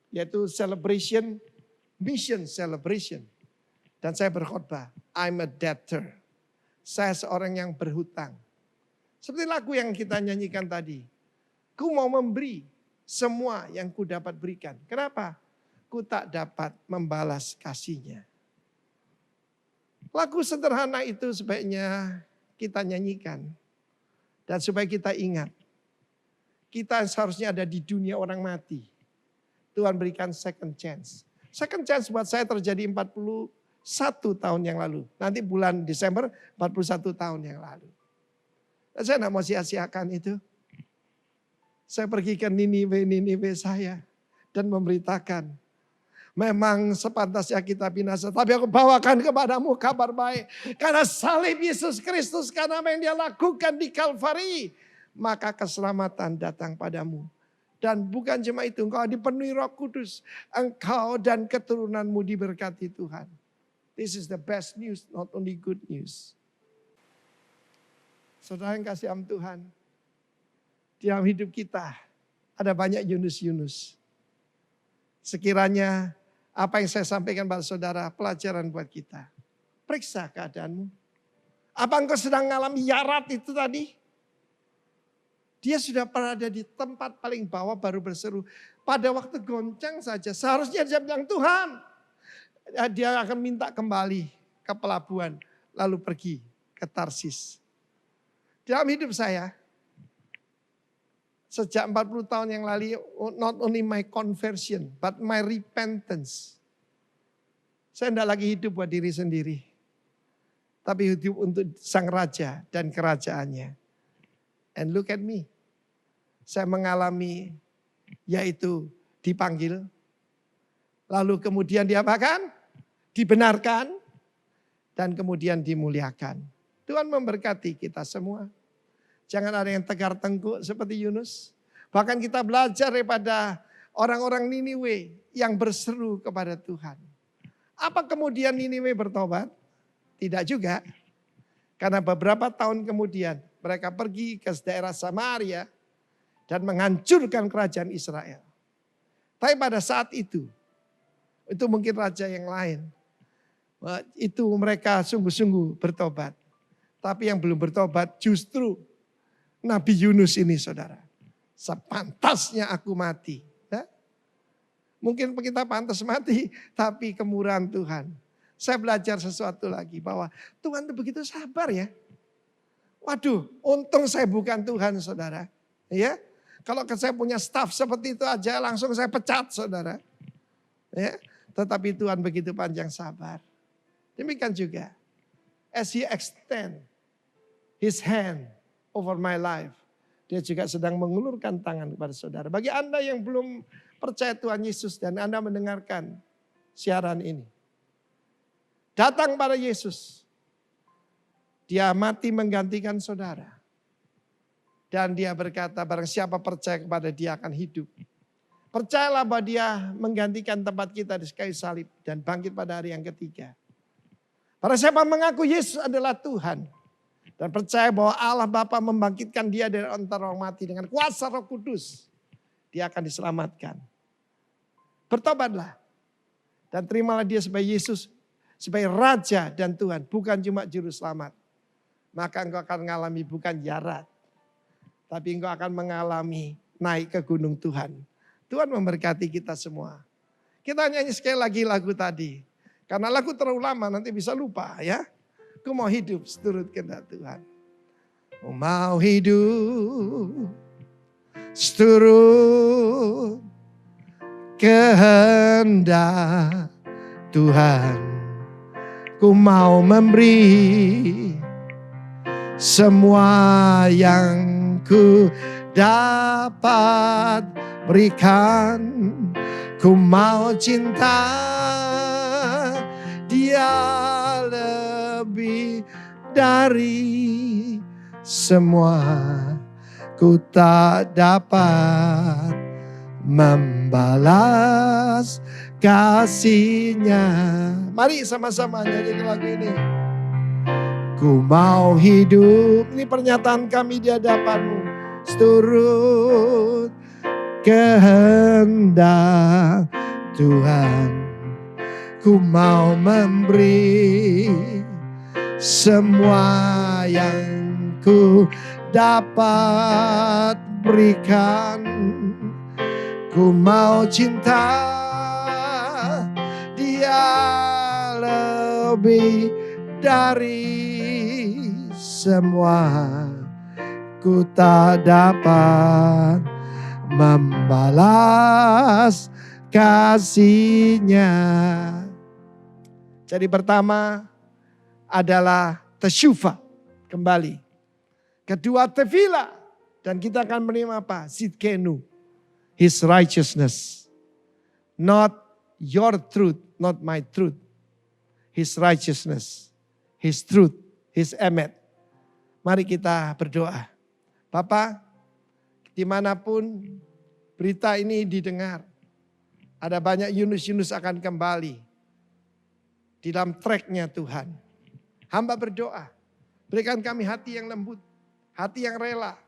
yaitu celebration, mission celebration. Dan saya berkhotbah, I'm a debtor. Saya seorang yang berhutang. Seperti lagu yang kita nyanyikan tadi. Ku mau memberi semua yang ku dapat berikan. Kenapa? Ku tak dapat membalas kasihnya. Lagu sederhana itu sebaiknya kita nyanyikan. Dan supaya kita ingat. Kita seharusnya ada di dunia orang mati. Tuhan berikan second chance. Second chance buat saya terjadi 41 tahun yang lalu. Nanti bulan Desember 41 tahun yang lalu. Dan saya tidak mau sia-siakan itu. Saya pergi ke Niniwe saya dan memberitakan, memang sepantasnya kita binasa, tapi aku bawakan kepadamu kabar baik. Karena salib Yesus Kristus, karena apa yang dia lakukan di Kalvari, maka keselamatan datang padamu. Dan bukan cuma itu, engkau dipenuhi Roh Kudus. Engkau dan keturunanmu diberkati Tuhan. This is the best news, not only good news. Saudara yang kasih Tuhan, di dalam hidup kita ada banyak Yunus-Yunus. Sekiranya apa yang saya sampaikan pada saudara pelajaran buat kita. Periksa keadaanmu. Apa engkau sedang mengalami yarat itu tadi? Dia sudah berada di tempat paling bawah baru berseru. Pada waktu goncang saja seharusnya dia bilang, Tuhan. Dia akan minta kembali ke pelabuhan. Lalu pergi ke Tarsis. Dalam hidup saya, sejak 40 tahun yang lalu, not only my conversion, but my repentance. Saya tidak lagi hidup buat diri sendiri. Tapi hidup untuk sang raja dan kerajaannya. And look at me. Saya mengalami, yaitu dipanggil. Lalu kemudian diapakan? Dibenarkan. Dan kemudian dimuliakan. Tuhan memberkati kita semua. Jangan ada yang tegar tengkuk seperti Yunus. Bahkan kita belajar daripada orang-orang Niniwe yang berseru kepada Tuhan. Apa kemudian Niniwe bertobat? Tidak juga. Karena beberapa tahun kemudian mereka pergi ke daerah Samaria dan menghancurkan kerajaan Israel. Tapi pada saat itu mungkin raja yang lain. Itu mereka sungguh-sungguh bertobat. Tapi yang belum bertobat justru Nabi Yunus ini saudara. Sepantasnya aku mati. Ya? Mungkin kita pantas mati, tapi kemurahan Tuhan. Saya belajar sesuatu lagi bahwa Tuhan itu begitu sabar ya. Waduh, untung saya bukan Tuhan saudara. Ya, kalau saya punya staff seperti itu aja langsung saya pecat saudara. Ya, tetapi Tuhan begitu panjang sabar. Demikian juga. As he extend his hand over my life. Dia juga sedang mengulurkan tangan kepada saudara. Bagi Anda yang belum percaya Tuhan Yesus dan Anda mendengarkan siaran ini. Datang pada Yesus. Dia mati menggantikan saudara. Dan dia berkata barang siapa percaya kepada dia akan hidup. Percayalah bahwa dia menggantikan tempat kita di kayu salib. Dan bangkit pada hari yang ketiga. Para siapa mengaku Yesus adalah Tuhan. Dan percaya bahwa Allah Bapa membangkitkan dia dari antara orang mati dengan kuasa Roh Kudus. Dia akan diselamatkan. Bertobatlah. Dan terimalah dia sebagai Yesus. Sebagai Raja dan Tuhan. Bukan cuma Juru Selamat. Maka engkau akan mengalami bukan yarat. Tapi engkau akan mengalami naik ke gunung Tuhan. Tuhan memberkati kita semua. Kita nyanyi sekali lagi lagu tadi. Karena lagu terlalu lama nanti bisa lupa ya. Aku mau hidup seturut kehendak Tuhan. Aku mau hidup seturut kehendak Tuhan. Ku mau memberi semua yang ku dapat berikan. Ku mau cinta dia lebih dari semua. Ku tak dapat membalas kasih-Nya. Mari sama-sama nyanyi lagu ini. Ku mau hidup, ini pernyataan kami di hadapan-Mu, seturut kehendak Tuhan. Ku mau memberi semua yang ku dapat berikan. Ku mau cinta dia lebih dari semua. Ku tak dapat membalas kasih-Nya. Jadi pertama adalah tesyufa, kembali. Kedua tefila, Dan kita akan menerima apa? Sidkenu. His righteousness. Not your truth, not my truth. His righteousness. His truth. His emet. Mari kita berdoa. Bapa, dimanapun berita ini didengar. Ada banyak Yunus-Yunus akan kembali. Di dalam tracknya Tuhan. Hamba berdoa. Berikan kami hati yang lembut. Hati yang rela.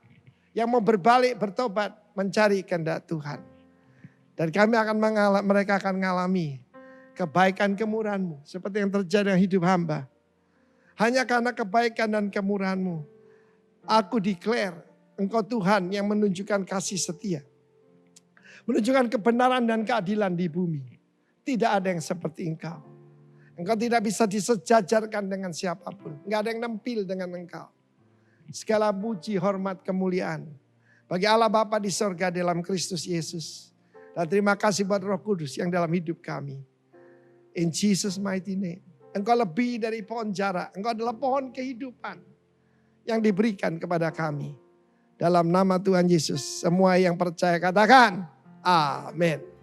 Yang mau berbalik, bertobat, mencari kehendak Tuhan. Dan mereka akan mengalami kebaikan kemurahan-Mu. Seperti yang terjadi dalam hidup hamba. Hanya karena kebaikan dan kemurahan-Mu. Aku declare, Engkau Tuhan yang menunjukkan kasih setia. Menunjukkan kebenaran dan keadilan di bumi. Tidak ada yang seperti Engkau. Engkau tidak bisa disejajarkan dengan siapapun. Enggak ada yang nempil dengan Engkau. Segala puji, hormat, kemuliaan. Bagi Allah Bapa di sorga dalam Kristus Yesus. Dan terima kasih buat Roh Kudus yang dalam hidup kami. In Jesus mighty name. Engkau lebih dari pohon jara. Engkau adalah pohon kehidupan. Yang diberikan kepada kami. Dalam nama Tuhan Yesus. Semua yang percaya katakan. Amin.